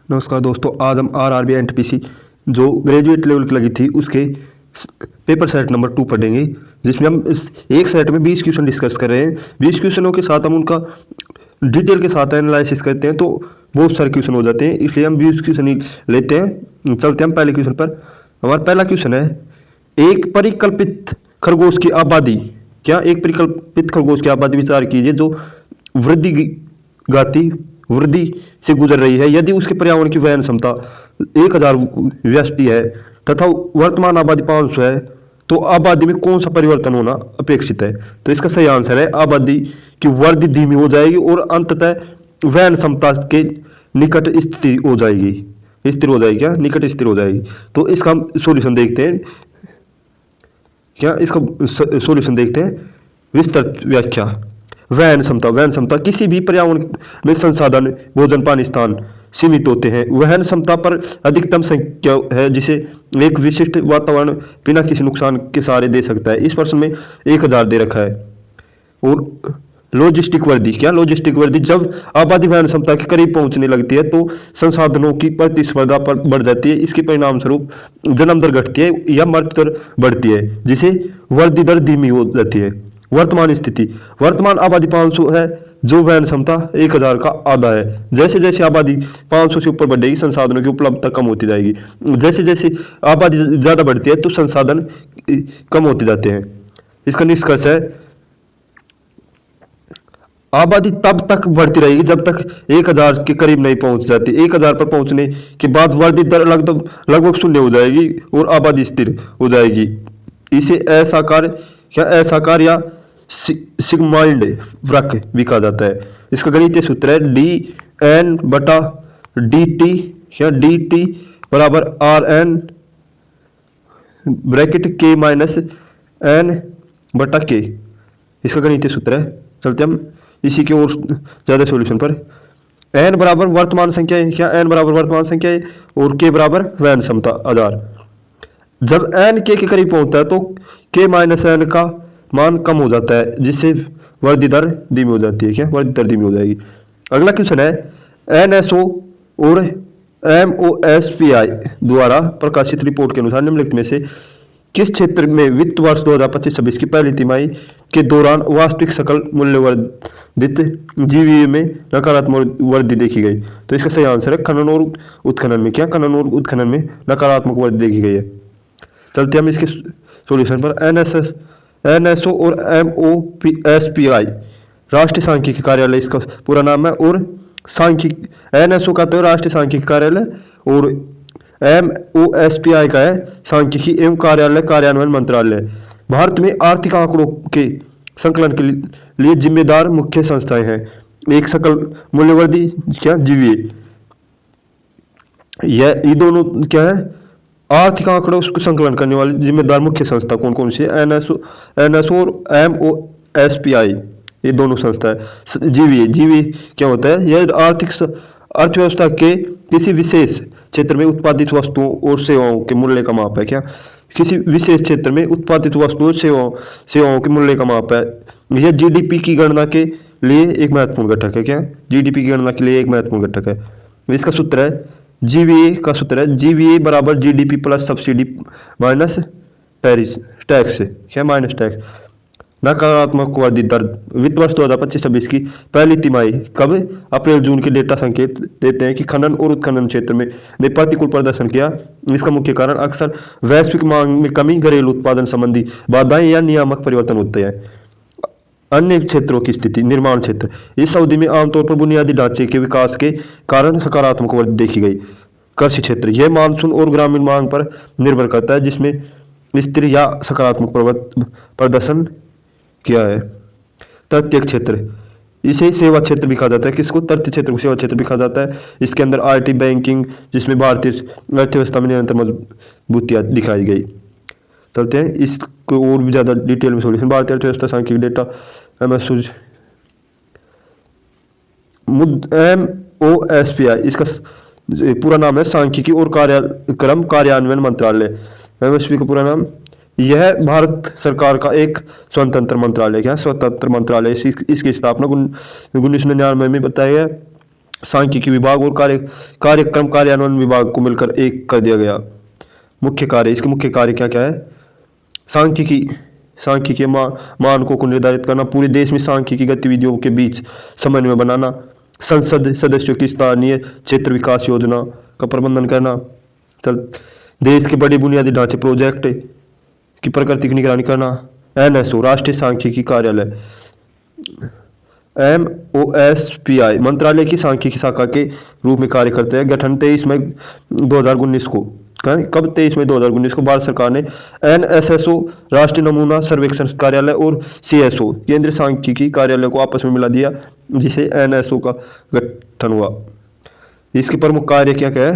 नमस्कार दोस्तों, आज हम आरआरबी एनटीपीसी जो ग्रेजुएट लेवल की लगी थी उसके पेपर सेट नंबर 2 पढ़ेंगे, जिसमें हम इस एक सेट में 20 क्वेश्चन डिस्कस कर रहे हैं। 20 क्वेश्चनों के साथ हम उनका डिटेल के साथ एनालिसिस करते हैं तो बहुत सारे क्वेश्चन हो जाते हैं, इसलिए हम 20 क्वेश्चन ही लेते हैं। चलते हैं हम पहले क्वेश्चन पर। हमारा पहला क्वेश्चन है, एक परिकल्पित खरगोश की आबादी। क्या एक परिकल्पित खरगोश की आबादी विचार कीजिए जो वृद्धि से गुजर रही है। यदि उसके पर्यावरण की वहन क्षमता 1000 व्यष्टि है तथा वर्तमान आबादी 500 है तो आबादी में कौन सा परिवर्तन होना अपेक्षित है। तो इसका सही आंसर है आबादी की वृद्धि धीमी हो जाएगी और अंततः वहन क्षमता के निकट स्थिर हो जाएगी। क्या निकट स्थिर हो जाएगी। तो इसका हम सॉल्यूशन देखते हैं। विस्तृत व्याख्या। वहन क्षमता किसी भी पर्यावरण में संसाधन, भोजन, पानी, स्थान सीमित होते हैं। वहन क्षमता पर अधिकतम संख्या है जिसे एक विशिष्ट वातावरण बिना किसी नुकसान के सहारे दे सकता है। इस प्रश्न में 1000 दे रखा है। और लॉजिस्टिक वृद्धि जब आबादी वहन क्षमता के करीब पहुंचने लगती है तो संसाधनों की प्रतिस्पर्धा पर बढ़ जाती है। इसके परिणाम स्वरूप जन्म दर घटती है या मृत्यु दर बढ़ती है, जिसे वृद्धि दर धीमी हो जाती है। वर्तमान स्थिति। वर्तमान आबादी 500 है जो वहन क्षमता 1000 का आधा है। जैसे जैसे आबादी 500 से ऊपर बढ़ेगी संसाधनों की उपलब्धता कम होती जाएगी। जैसे जैसे आबादी ज़्यादा बढ़ती है तो संसाधन कम होते जाते हैं। इसका निष्कर्ष है आबादी तब तक बढ़ती रहेगी जब तक 1000 के करीब नहीं पहुंच जाती। 1000 पर पहुंचने के बाद वृद्धि दर लगभग शून्य हो जाएगी और आबादी स्थिर हो जाएगी। इसे असाकार या सिग्मॉइड वक्र भी कहा जाता है। इसका गणितीय सूत्र है dn/dt बराबर rn bracket k minus n/k। इसका गणितीय सूत्र है। चलते हम इसी के और ज़्यादा सॉल्यूशन पर। n बराबर वर्तमान संख्या है, और k बराबर वहन क्षमता 1000। जब n k के करीब पहुंचता है तो k माइनस n का मान कम हो जाता है, जिससे वृद्धि दर धीमी हो जाती है। वृद्धि दर धीमी हो जाएगी। अगला क्वेश्चन है, NSO और MOSPI द्वारा प्रकाशित रिपोर्ट के अनुसार निम्नलिखित में से किस क्षेत्र में वित्त वर्ष 2025-26 की पहली तिमाही के दौरान वास्तविक सकल मूल्य वर्धित जीवीए में नकारात्मक वृद्धि देखी गई। तो इसका सही आंसर है खनन और उत्खनन में। नकारात्मक वृद्धि देखी गई है। चलते हम इसके सॉल्यूशन पर। NSO और MOSPI राष्ट्रीय सांख्यिकी कार्यालय इसका पूरा नाम है, और NSO का तो राष्ट्रीय सांख्यिकी कार्यालय और MOSPI का है सांख्यिकी एवं कार्यान्वयन मंत्रालय। भारत में आर्थिक आंकड़ों के संकलन के लिए जिम्मेदार मुख्य संस्थाएं हैं। एक सकल मूल्यवर्धी जीवीए, ये दोनों क्या है, आर्थिक आंकड़ों को संकलन करने वाली जिम्मेदार मुख्य संस्था कौन कौन सी है। NSO और MOSPI ये दोनों संस्था है। जीवीए क्या होता है, यह अर्थव्यवस्था के किसी विशेष क्षेत्र में उत्पादित वस्तुओं और सेवाओं के मूल्य का माप है। किसी विशेष क्षेत्र में उत्पादित वस्तुओं और सेवाओं के मूल्य का माप है। यह जीडीपी की गणना के लिए एक महत्वपूर्ण घटक है। जीडीपी की गणना के लिए एक महत्वपूर्ण घटक है। इसका सूत्र है जीवीए बराबर GDP plus subsidy minus tax. नकारात्मक वृद्धि दर। वित्त वर्ष 2025-26 की पहली तिमाही कब? अप्रैल जून के डेटा संकेत देते हैं कि खनन और उत्खनन क्षेत्र में ने प्रतिकूल प्रदर्शन किया। इसका मुख्य कारण अक्सर वैश्विक मांग में कमी, घरेलू उत्पादन संबंधी बाधाएं या नियामक परिवर्तन होते हैं। अन्य क्षेत्रों की स्थिति। निर्माण क्षेत्र। इस अवधि में आमतौर पर बुनियादी ढांचे के विकास के कारण सकारात्मक वृद्धि देखी गई। कृषि क्षेत्र। यह मानसून और ग्रामीण मांग पर निर्भर करता है, जिसमें स्थिर या सकारात्मक प्रदर्शन किया है। तृतीय क्षेत्र। इसे सेवा क्षेत्र भी कहा जाता है। किसको? तृतीय क्षेत्र को सेवा क्षेत्र भी कहा जाता है। इसके अंदर IT, बैंकिंग, जिसमें भारतीय अर्थव्यवस्था में निरंतर मजबूतियाँ दिखाई गई। चलते हैं इसको और भी ज़्यादा डिटेल में सॉल्यूशन। भारतीय अर्थव्यवस्था सांख्यिकी डेटा MOSPI इसका पूरा नाम है सांख्यिकी और कार्यान्वयन मंत्रालय। MOSPI का पूरा नाम। यह भारत सरकार का एक स्वतंत्र मंत्रालय। इसकी स्थापना 1999 में बताया गया। सांख्यिकी विभाग और कार्यक्रम कार्यान्वयन विभाग को मिलकर एक कर दिया गया। मुख्य कार्य, इसके मुख्य कार्य क्या क्या है? सांख्यिकी मानकों को निर्धारित करना, पूरे देश में सांख्यिकी गतिविधियों के बीच समन्वय बनाना, संसद सदस्यों की स्थानीय क्षेत्र विकास योजना का प्रबंधन करना, देश के बड़े बुनियादी ढांचे प्रोजेक्ट की प्रगति की निगरानी करना। एनएसओ राष्ट्रीय सांख्यिकी कार्यालय, MOSPI मंत्रालय की सांख्यिकी शाखा के रूप में कार्य करते हैं। गठन 23 मई 2019 को, कब? 23 मई 2019 को भारत सरकार ने NSSO राष्ट्रीय नमूना सर्वेक्षण कार्यालय और CSO केंद्रीय सांख्यिकी कार्यालय को आपस में मिला दिया, जिसे NSO का गठन हुआ। इसके प्रमुख कार्य क्या क्या है?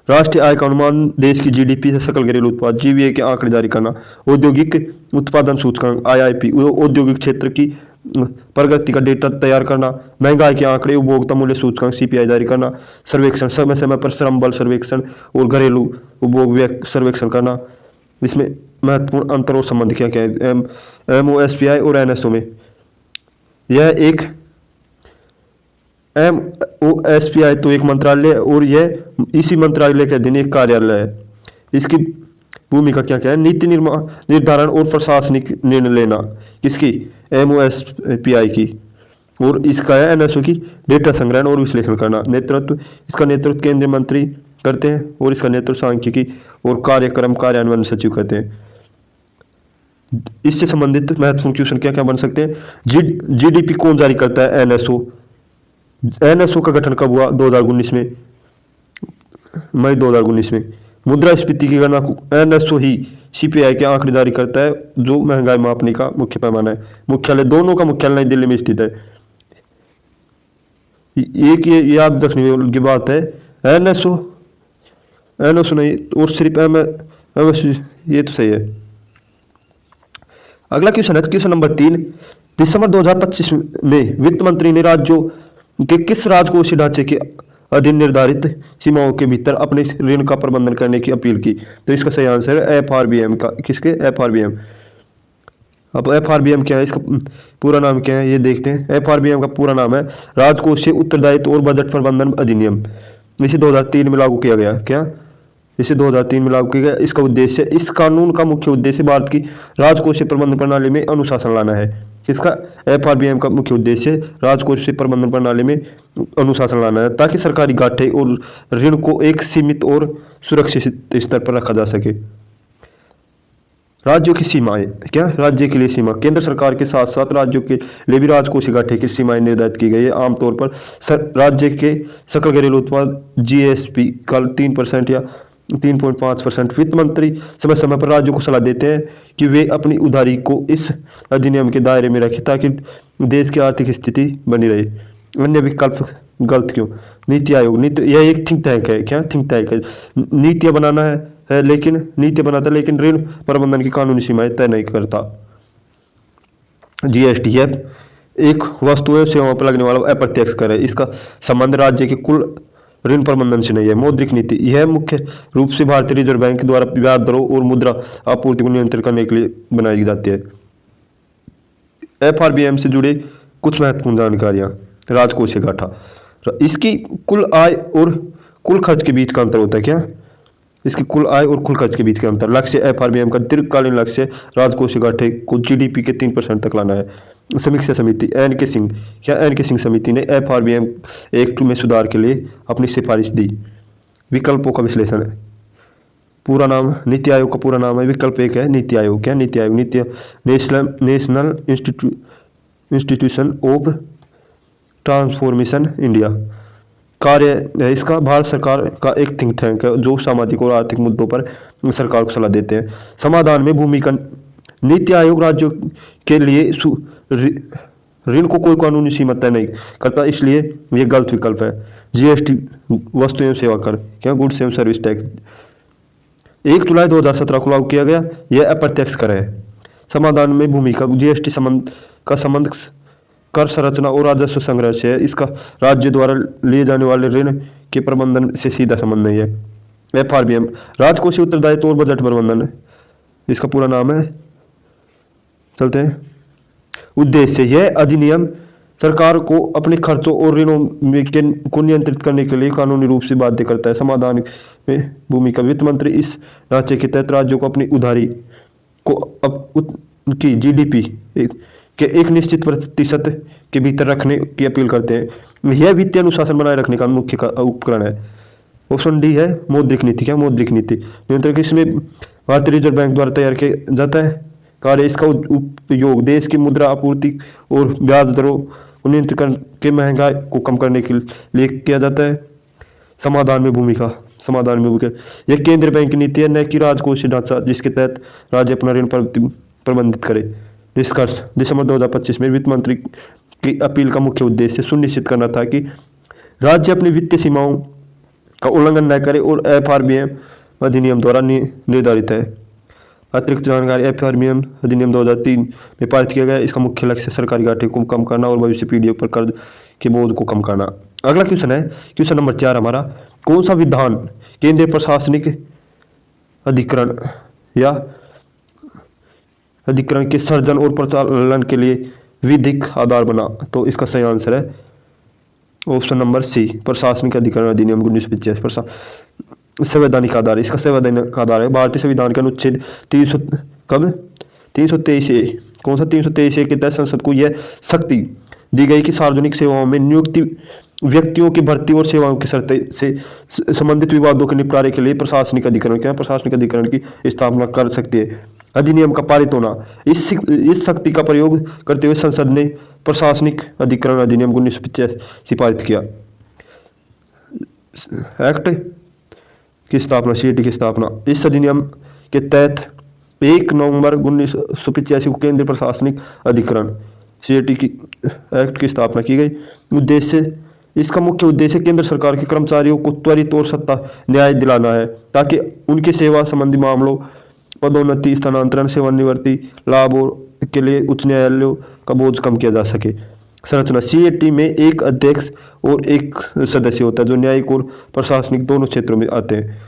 राष्ट्रीय आय का अनुमान, देश की GDP से सकल घरेलू उत्पाद GVA के आंकड़े जारी करना, औद्योगिक उत्पादन सूचकांक IIP औद्योगिक क्षेत्र की प्रगति का डेटा तैयार करना, महंगाई के आंकड़े, उपभोक्ता मूल्य सूचकांक CPI जारी करना, सर्वेक्षण समय समय पर श्रम बल सर्वेक्षण और घरेलू उपभोग व्यय सर्वेक्षण करना। इसमें महत्वपूर्ण अंतर और संबंध क्या क्या है MOSPI और NSO में? यह एक MOSPI तो एक मंत्रालय और यह इसी मंत्रालय के अधीन एक कार्यालय है। इसकी भूमिका क्या क्या है? नीति निर्धारण और प्रशासनिक निर्णय लेना, किसकी? MOSPI की। और इसका है NSO की डेटा संग्रहण और विश्लेषण करना। नेतृत्व, इसका नेतृत्व केंद्रीय मंत्री करते हैं और इसका नेतृत्व सांख्यिकी और कार्यक्रम कार्यान्वयन सचिव करते हैं। इससे संबंधित महत्वपूर्ण क्वेश्चन क्या क्या बन सकते हैं? GDP कौन जारी करता है? NSO का गठन कब हुआ? 2019 में, मई 2019 में। मुद्रास्फीति की गणना NSO ही CPI के आंकड़े जारी करता है, जो महंगाई मापने का मुख्य पैमाना है। मुख्यालय, दोनों का मुख्यालय नई दिल्ली में स्थित है। एक ये याद रखने की बात है, NSO नहीं, और सिर्फ MS, ये तो सही है। अगला क्वेश्चन है क्वेश्चन नंबर 3। दिसंबर 2025 में वित्त मंत्री ने राज्यों के किस राजकोषीय ढांचे के अधीन निर्धारित सीमाओं के भीतर अपने ऋण का प्रबंधन करने की अपील की? तो इसका सही आंसर है FRBM का। किसके? FRBM। अब FRBM क्या है, इसका पूरा नाम क्या है, ये देखते हैं। FRBM का पूरा नाम है राजकोषीय उत्तरदायित्व और बजट प्रबंधन अधिनियम। इसे 2003 में लागू किया गया। क्या? इसे 2003 में लागू किया गया। इसका उद्देश्य, इस कानून का मुख्य उद्देश्य भारत की राजकोषीय प्रबंधन प्रणाली में अनुशासन लाना है। इसका FRBM का मुख्य उद्देश्य राजकोषीय प्रबंधन प्रणाली में अनुशासन लाना है, ताकि सरकारी घाटे और ऋण को एक सीमित और सुरक्षित स्तर पर रखा जा सके। राज्यों की सीमाएं, क्या? राज्य के लिए सीमा, केंद्र सरकार के साथ साथ राज्यों के लिए भी राजकोषीय घाटे की सीमाएं निर्धारित की गई है। आमतौर पर राज्य के सकल घरेलू उत्पाद GSP का 3% या 3.5%। वित्त मंत्री समय समय पर राज्यों को सलाह देते हैं कि वे अपनी उधारी को इस अधिनियम के दायरे में रखें, ताकि देश की आर्थिक स्थिति बनी रहे। अन्य विकल्प गलत क्यों? नीति आयोग, यह एक थिंक टैंक है। क्या? थिंक टैंक है। नीतियाँ बनाना है लेकिन नीति बनाता है, लेकिन ऋण प्रबंधन की कानूनी सीमाएं तय नहीं करता। GST है एक वस्तुएं सेवाओं पर लगने वाला अप्रत्यक्ष कर है। इसका संबंध राज्य के कुल ऋण प्रबंधन से नहीं है। मौद्रिक नीति, यह मुख्य रूप से भारतीय रिजर्व बैंक द्वारा ब्याज दरों और मुद्रा आपूर्ति को नियंत्रित करने के लिए बनाई जाती है। FRBM से जुड़े कुछ महत्वपूर्ण जानकारियां। राजकोषीय घाटा, इसकी कुल आय और कुल खर्च के बीच का अंतर होता है। क्या? इसकी कुल आय और कुल खर्च के बीच का अंतर। लक्ष्य, FRBM का दीर्घकालीन लक्ष्य राजकोषीय घाटे को GDP के 3% तक लाना है। समीक्षा समिति, NK सिंह, क्या? NK सिंह समिति ने FRBM एक्ट में सुधार के लिए अपनी सिफारिश दी। विकल्पों का विश्लेषण है। पूरा नाम, नीति आयोग का पूरा नाम है, विकल्प 1 है नीति आयोग। क्या? NITI Aayog, national institution of transformation India. कार्य है इसका, भारत सरकार का एक थिंक टैंक है जो सामाजिक और आर्थिक मुद्दों पर सरकार को सलाह देते हैं। समाधान में भूमिका, नीति आयोग राज्यों के लिए ऋण को कोई कानूनी सीमा तय नहीं करता, इसलिए यह गलत विकल्प है। GST वस्तु एवं सेवा कर, क्या? गुड्स एवं सर्विस टैक्स 1 जुलाई 2017 को लागू किया गया। यह अप्रत्यक्ष कर है। समाधान में भूमिका, GST का संबंध कर संरचना और राजस्व संग्रह से है। इसका राज्य द्वारा लिए जाने वाले ऋण के प्रबंधन से सीधा संबंध नहीं है। FRBM राजकोषीय उत्तरदायित्व और बजट प्रबंधन, इसका पूरा नाम है, चलते हैं। उद्देश्य, यह अधिनियम सरकार को अपने खर्चों और ऋणों को नियंत्रित करने के लिए कानूनी रूप से बाध्य करता है। समाधान में भूमिका, वित्त मंत्री इस ढांचे के तहत राज्यों को अपनी उधारी को उनकी जीडीपी के एक निश्चित प्रतिशत के भीतर रखने की अपील करते हैं। यह वित्तीय अनुशासन बनाए रखने का मुख्य उपकरण है। ऑप्शन डी है मौद्रिक नीति। क्या मौद्रिक नीति नियंत्रक, इसमें भारतीय रिजर्व बैंक द्वारा तैयार किया जाता है कार्य। इसका उपयोग देश की मुद्रा आपूर्ति और ब्याज दरों को नियंत्रित करके महंगाई को कम करने के लिए किया जाता है। समाधान में भूमिका, यह केंद्रीय बैंक की नीति है, न कि राजकोषीय ढांचा जिसके तहत राज्य अपना ऋण प्रबंधित करे। निष्कर्ष, दिसंबर 2025 में वित्त मंत्री की अपील का मुख्य उद्देश्य सुनिश्चित करना था कि राज्य अपनी वित्तीय सीमाओं का उल्लंघन न करे और एफआरबीएम अधिनियम द्वारा निर्धारित है। अतिरिक्त जानकारी, एफआरबीएम अधिनियम 2003 में पारित किया गया। इसका मुख्य लक्ष्य सरकारी घाटे को कम करना और भविष्य पीढ़ियों पर कर्ज के बोझ को कम करना। अगला क्वेश्चन है क्वेश्चन नंबर 4 हमारा, कौन सा विधान केंद्रीय प्रशासनिक अधिकरण या अधिकरण के सर्जन और प्रचालन के लिए विधिक आधार बना? तो इसका सही आंसर है ऑप्शन नंबर सी, प्रशासनिक अधिकरण अधिनियम 1985 संवैधानिक आधार। इसका संवैधानिक आधार है भारतीय संविधान के अनुच्छेद 323 ए। कौन सा 323 ए के तहत संसद को यह शक्ति दी गई कि सार्वजनिक सेवाओं में नियुक्ति, व्यक्तियों की भर्ती और सेवाओं की शर्तें से संबंधित विवादों के निपटारे के लिए प्रशासनिक अधिकरण की स्थापना कर सकती है। अधिनियम का पारित होना, इस शक्ति का प्रयोग करते हुए संसद ने प्रशासनिक अधिकरण अधिनियम 1985 पारित किया। एक्ट की स्थापना, सीएटी की स्थापना, इस अधिनियम के तहत 1 नवंबर 1985 को केंद्रीय प्रशासनिक अधिकरण सीएटी की एक्ट की स्थापना की गई। उद्देश्य, इसका मुख्य उद्देश्य केंद्र सरकार के कर्मचारियों को त्वरित और सत्ता न्याय दिलाना है ताकि उनके सेवा संबंधी मामलों, पदोन्नति, स्थानांतरण, सेवानिवृत्ति लाभ और के लिए उच्च न्यायालयों का बोझ कम किया जा सके। संरचना, सीएटी में एक अध्यक्ष और एक सदस्य होता है जो न्यायिक और प्रशासनिक दोनों क्षेत्रों में आते हैं।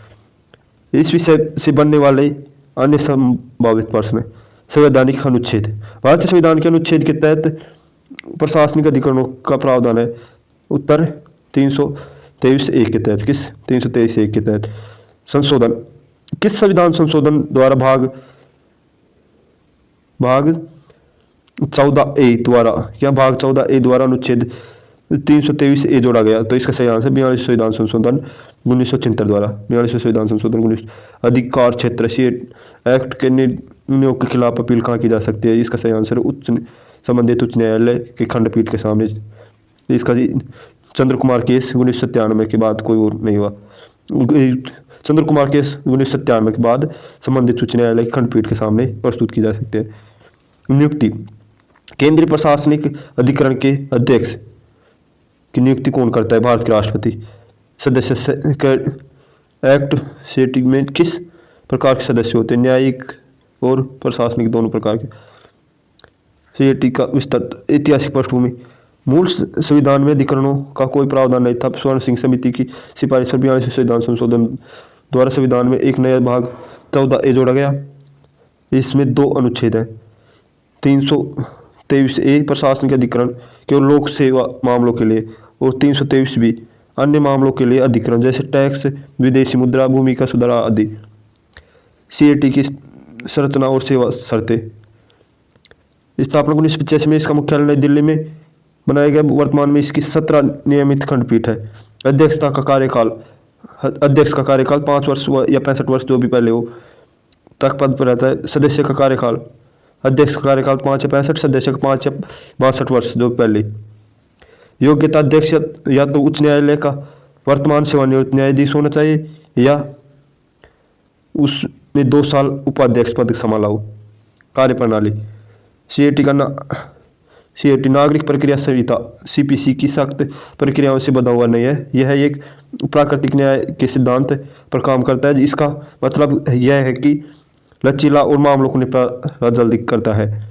इस विषय से बनने वाले अन्य संभावित प्रश्न, संवैधानिक अनुच्छेद, भारतीय संविधान के अनुच्छेद के तहत प्रशासनिक अधिकरणों का प्रावधान है। उत्तर 323 ए के तहत। किस 323 ए के तहत? संशोधन, किस संविधान संशोधन द्वारा भाग 14A द्वारा या भाग 14A द्वारा अनुच्छेद 323 ए जोड़ा गया? तो इसका सही आंसर 42 संविधान संशोधन 1976 द्वारा। 42 संविधान संशोधन 19। अधिकार क्षेत्र, सी एक्ट के निर्णयों के खिलाफ अपील कहाँ की जा सकती है? इसका सही आंसर संबंधित उच्च न्यायालय के खंडपीठ के सामने। इसका चंद्र कुमार केस 1997 के बाद कोई और नहीं हुआ। चंद्र कुमार केस 1997 के बाद संबंधित उच्च न्यायालय के खंडपीठ के सामने प्रस्तुत की जा सकती है। नियुक्ति, केंद्रीय प्रशासनिक अधिकरण के अध्यक्ष की नियुक्ति कौन करता है? भारत के राष्ट्रपति। सदस्य एक्ट सीएटी में किस प्रकार के सदस्य होते हैं? न्यायिक और प्रशासनिक दोनों प्रकार के। सीएटी का विस्तार, ऐतिहासिक पृष्ठभूमि, मूल संविधान में अधिकरणों का कोई प्रावधान नहीं था। स्वर्ण सिंह समिति की सिफारिश पर 42 संविधान संशोधन द्वारा संविधान में एक नया भाग 14A जोड़ा गया। इसमें 2 अनुच्छेद हैं। 323A प्रशासनिक अधिकरण केवल लोक सेवा मामलों के लिए और 323B अन्य मामलों के लिए अधिकरण जैसे टैक्स, विदेशी मुद्रा, भूमि का सुधार आदि। सीएटी की संरचना और सेवा शर्तें, स्थापना 1985 में इसका मुख्यालय नई दिल्ली में बनाया गया। वर्तमान में इसकी 17 नियमित खंडपीठ है। अध्यक्ष का कार्यकाल 5 वर्ष या 65 वर्ष जो भी पहले हो तक पद पर रहता है। सदस्य का कार्यकाल, अध्यक्ष का कार्यकाल 5 या 65, सदस्य का 5 या 62 वर्ष जो पहले। योग्यता, अध्यक्ष या तो उच्च न्यायालय का वर्तमान सेवानिवृत्त न्यायाधीश होना चाहिए या उसने 2 साल उपाध्यक्ष पद संभाला हो। कार्यप्रणाली, सीएटी नागरिक प्रक्रिया संहिता सीपीसी की सख्त प्रक्रियाओं से बंधा हुआ नहीं है। यह एक प्राकृतिक न्याय के सिद्धांत पर काम करता है। इसका मतलब यह है कि लचीला और मामलों को निपटारा जल्दी करता है।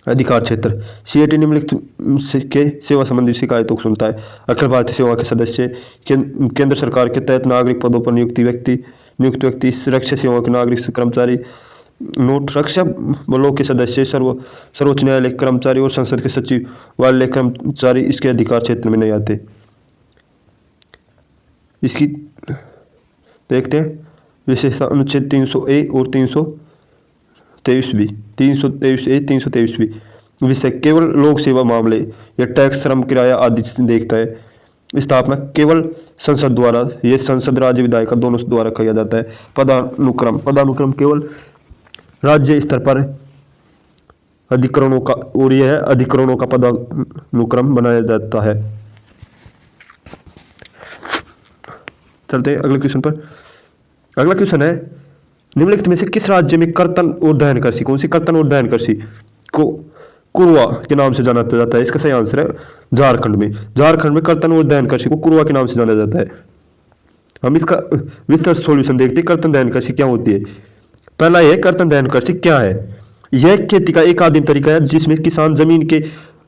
अधिकार क्षेत्र, सीएटी निम्नलिखित के सेवा संबंधी शिकायतों को सुनता है। अखिल भारतीय सेवा के सदस्य, केंद्र सरकार के तहत नागरिक पदों पर नियुक्त व्यक्ति, रक्षा सेवाओं के नागरिक कर्मचारी, नोट, रक्षा बलों के सदस्य, सर्वोच्च न्यायालय के कर्मचारी और संसद के सचिवालय कर्मचारी इसके अधिकार क्षेत्र में नहीं आते। इसकी देखते हैं विशेषता अनुच्छेद 300A और 323B। 323A 323B विषय केवल लोक सेवा मामले या टैक्स, श्रम, किराया आदि देखता है। स्थापना केवल संसद द्वारा, ये संसद राज्य विधायिका दोनों द्वारा किया जाता है। पदानुक्रम केवल राज्य स्तर पर अधिकरणों का, और यह अधिकरणों का पदानुक्रम बनाया जाता है। चलते हैं अगले क्वेश्चन पर। अगला क्वेश्चन है निम्नलिखित में से किस राज्य में कर्तन और दहन कृषि, कौन सी कर्तन और दहन कृषि को कुरवा के नाम से जाना जाता है? इसका सही आंसर है झारखंड में। झारखंड में कर्तन और दहन कृषि को कुरवा के नाम से जाना जाता है। हम इसका विस्तृत सॉल्यूशन देखते हैं। कर्तन दहन कृषि क्या होती है? पहला यह कर्तन दहन कृषि क्या है? यह खेती का एक आदिम तरीका है जिसमें किसान जमीन के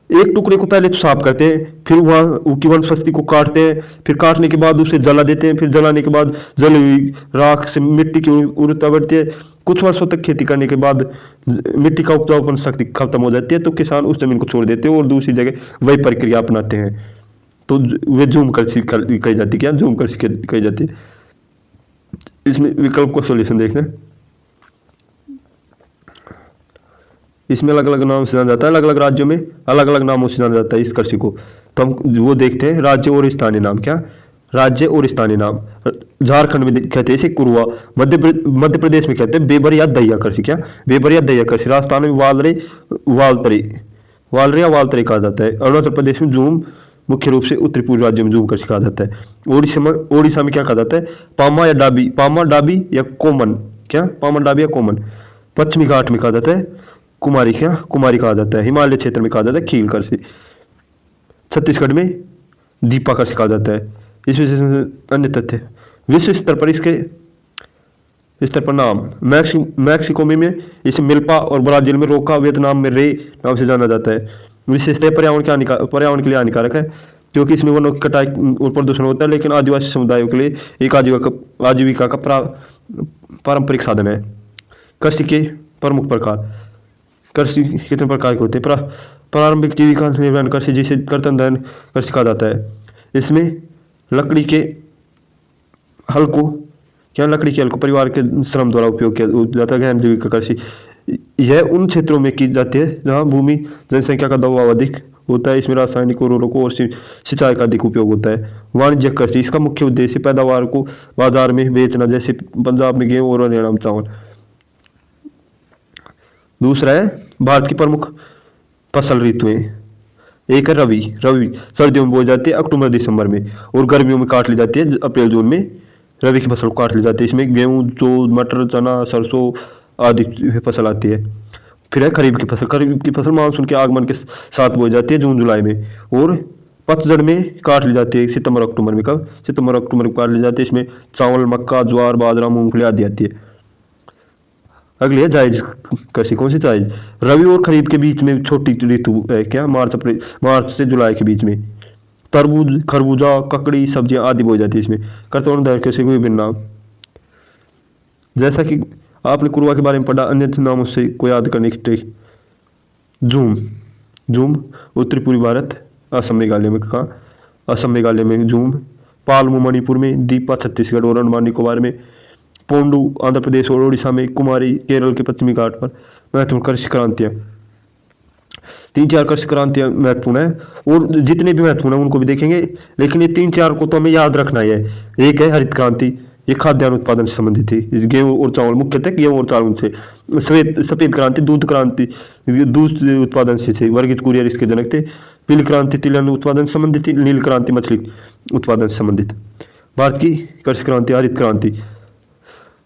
एक टुकड़े को पहले तो साफ करते हैं, फिर वहाँ उसकी वनस्पति को काटते हैं, फिर काटने के बाद उसे जला देते हैं, फिर जलाने के बाद जली हुई राख से मिट्टी की उर्वरता बढ़ती है। कुछ वर्षों तक खेती करने के बाद मिट्टी का उपजाऊपन शक्ति खत्म हो जाती है, तो किसान उस जमीन को छोड़ देते हैं और दूसरी जगह वही प्रक्रिया अपनाते हैं। तो वे झूम कृषि कही जाती है। क्या झूम कृषि कही जाती है? इसमें विकल्प को सोल्यूशन देखते हैं। इसमें अलग अलग नाम से जाना जाता है, अलग अलग राज्यों में अलग अलग नामों से जाना जाता है इस कृषि को। तो हम वो देखते हैं राज्य और स्थानीय नाम। क्या? राज्य और स्थानीय नाम। झारखंड में कहते हैं इसे कुरवा, मध्य प्रदेश में कहते हैं बेबर या दैया कृषि। क्या? बेबर या दैया कृषि। राजस्थान में वालरे या वालतरे कहा जाता है। अरुणाचल प्रदेश में झूम, मुख्य रूप से उत्तरी पूर्व राज्यों में झूम कृषि कहा जाता है। ओडिशा में क्या कहा जाता है? पामा डाबी या कोमन। क्या? पामा डाबी या कोमन। पश्चिमी घाट में कहा जाता है कुमारी। क्या? कुमारी कहा जाता है। हिमालय क्षेत्र में कहा जाता है खील कृषि। छत्तीसगढ़ में दीपा कृषि कहा जाता है। इस विशेष अन्य तथ्य विश्व स्तर पर इसके स्तर पर नाम मैक्सिको में इसे मिल्पा और ब्राजील में रोका, वियतनाम में रे नाम से जाना जाता है। विशेषता पर्यावरण के लिए हानिकारक है क्योंकि इसमें वनों की कटाई और प्रदूषण होता है, लेकिन आदिवासी समुदायों के लिए एक आजीविका का पारंपरिक साधन है। कृषि के प्रमुख प्रकार। कृषि कितने प्रकार के होते हैं? प्रारंभिक जीविका निर्वहन कृषि, जिसे कर्तन दहन कृषि कहा जाता है। इसमें लकड़ी के हल को परिवार के श्रम द्वारा उपयोग किया जाता है। गहन जीविका कृषि यह उन क्षेत्रों में की जाती है जहाँ भूमि जनसंख्या का दबाव अधिक होता है। इसमें रासायनिक उर्वरकों और सिंचाई का अधिक उपयोग होता है। वाणिज्यिक कृषि, इसका मुख्य उद्देश्य पैदावार को बाजार में बेचना, जैसे पंजाब में गेहूँ और हरियाणा में चावल। दूसरा है भारत की प्रमुख फसल ऋतुएं। एक है रवि सर्दियों में बोई जाती है अक्टूबर दिसंबर में, और गर्मियों में काट ली जाती है अप्रैल जून में। रवि की फसल को काट ली जाती है। इसमें गेहूँ, जौ, मटर, चना, सरसों आदि फसल आती है। फिर है खरीफ की फसल मानसून के आगमन के साथ बोई जाती है जून जुलाई में, और पतझड़ में काट ली जाती है सितंबर अक्टूबर में। कब? सितंबर अक्टूबर में काट ली जाती है। इसमें चावल, मक्का, ज्वार, बाजरा, मूंगफली आदि आती है। अगली है जायज कृषि। कौन सी जायज? रवि और खरीफ के बीच में छोटी ऋतु है। क्या? मार्च से जुलाई के बीच में तरबूज, खरबूजा, ककड़ी, सब्जियां आदि बोई जाती है। इसमें कर्तन दहन कृषि को विभिन्न नाम। जैसा कि आपने कुरवा के बारे में पढ़ा, अन्य नामों से को याद करने की ट्रिक। झूम उत्तरी पूर्वी भारत, असम मेघालय में। कहाँ? असम मेघालय में झूम। पालमू मणिपुर में। दीपा छत्तीसगढ़ और अंडमान निकोबार में। पोंडू आंध्र प्रदेश और ओडिशा में। कुमारी केरल के पश्चिमी घाट पर। महत्वपूर्ण कृषि क्रांतियाँ, 3-4 कृषि क्रांतियाँ महत्वपूर्ण है, और जितने भी महत्वपूर्ण है उनको भी देखेंगे, लेकिन ये 3-4 को तो हमें याद रखना ही है। एक है हरित क्रांति, ये खाद्यान्न उत्पादन से संबंधित थी, गेहूँ और चावल, मुख्यतः गेहूँ और चावल से। सफेद क्रांति दूध उत्पादन से थे, वर्गीज कुरियर इसके जनक थे। पीली क्रांति तिलहन उत्पादन से संबंधित थी। नील क्रांति मछली उत्पादन से संबंधित। भारत की कृषि क्रांति हरित क्रांति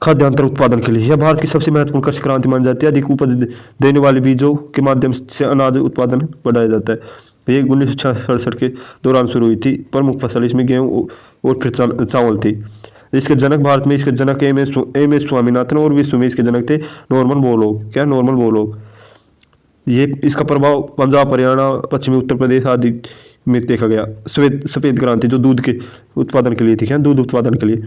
खाद्यान्न उत्पादन के लिए। यह भारत की सबसे महत्वपूर्ण कृषि क्रांति मानी जाती है। अधिक उपज देने वाले बीजों के माध्यम से अनाज उत्पादन बढ़ाया जाता है। ये 1967 के दौरान शुरू हुई थी। प्रमुख फसल इसमें गेहूँ और फिर चावल थी। इसके जनक भारत में इसके जनक एम एस स्वामीनाथन, और विश्व में इसके जनक थे नॉर्मन बोरलॉग। क्या? Norman Borlaug. ये इसका प्रभाव पंजाब, हरियाणा, पश्चिमी उत्तर प्रदेश आदि में देखा गया। सफेद क्रांति जो दूध के उत्पादन के लिए थी। क्या? दूध उत्पादन के लिए।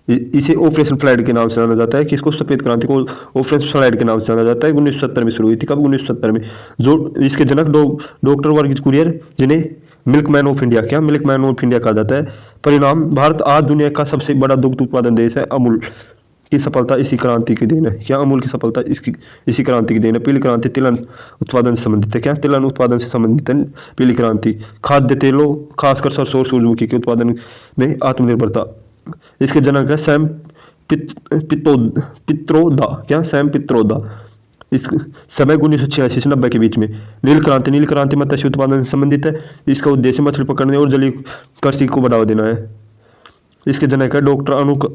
इसे ऑपरेशन फ्लड के नाम से जाना जाता है। किसको? सफ़ेद क्रांति को ऑपरेशन फ्लड के नाम से जाना जाता है। 1970 में शुरू हुई थी। कब? 1970 में। जो इसके जनक डॉक्टर वर्गीज कुरियन, जिन्हें मिल्कमैन ऑफ इंडिया, क्या मिल्कमैन ऑफ इंडिया कहा जाता है। परिणाम, भारत आज दुनिया का सबसे बड़ा दुग्ध उत्पादन देश है। अमूल की सफलता इसी क्रांति की देन है। क्या? अमूल की सफलता इसी क्रांति की देन है। पीली क्रांति तिलहन उत्पादन से संबंधित है। क्या? तिलहन उत्पादन से संबंधित है पीली क्रांति। खाद्य तेलों, खासकर सरसों और सूरजमुखी के उत्पादन में आत्मनिर्भरता। इसके जनक है सैम पित्रोदा। क्या? सैम पित्रोदा। इस समय 1986 से 90 के बीच में। नील क्रांति मत्स्य उत्पादन से संबंधित है। इसका उद्देश्य मछली पकड़ने और जलीय कृषि को बढ़ावा देना है। इसके जनक है डॉक्टर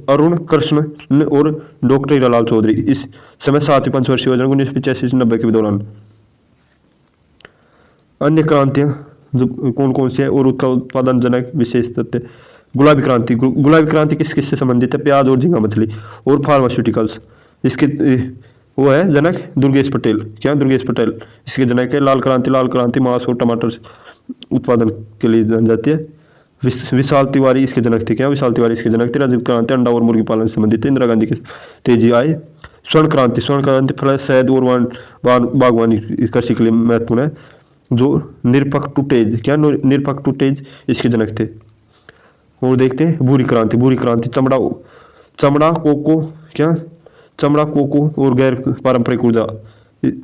अरुण कृष्ण और डॉक्टर हीरालाल चौधरी। इस समय 7वीं पंचवर्षीय योजना 1985 से 90 के दौरान। अन्य क्रांतियां जो कौन कौन सी है और उसका उत्पादन जनक विशेष तथ्य। गुलाबी क्रांति किस किस से संबंधित है? प्याज और झींगा मछली और फार्मास्यूटिकल्स। इसके वो है जनक दुर्गेश पटेल। क्या? दुर्गेश पटेल। इसके जनक है लाल क्रांति मांस और टमाटर उत्पादन के लिए जानी जाती है। विशाल तिवारी इसके जनक थे। क्या? विशाल तिवारी इसके जनक थे। रजत क्रांति अंडा और मुर्गी पालन से संबंधित है। इंदिरा गांधी के तेजी आए। स्वर्ण क्रांति फल, शहद और बागवानी कृषि के लिए महत्वपूर्ण है। जो निरपक्ष टू तेज इसके जनक थे। और देखते हैं भूरी क्रांति चमड़ा कोको और गैर पारंपरिक ऊर्जा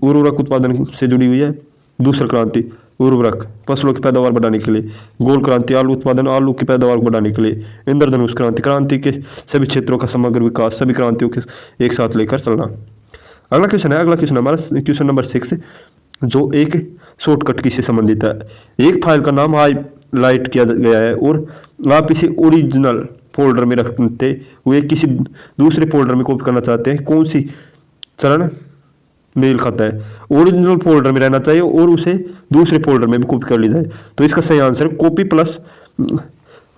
उर्वरक उत्पादन से जुड़ी हुई है। दूसरा क्रांति उर्वरक, फसलों की पैदावार बढ़ाने के लिए। गोल क्रांति आलू उत्पादन, आलू की पैदावार को बढ़ाने के लिए। इंद्रधनुष क्रांति के सभी क्षेत्रों का समग्र विकास, सभी क्रांतियों के एक साथ लेकर चलना। अगला क्वेश्चन हमारा क्वेश्चन नंबर 6, जो एक शॉर्टकट की से संबंधित है। एक फाइल का नाम हाईलाइट किया गया है और आप इसे ओरिजिनल फोल्डर में रखते हुए किसी दूसरे फोल्डर में कॉपी करना चाहते हैं। कौन सी चरण मेल खाता है? ओरिजिनल फोल्डर में रहना चाहिए और उसे दूसरे फोल्डर में भी कॉपी कर ली जाए। तो इसका सही आंसर है कॉपी प्लस,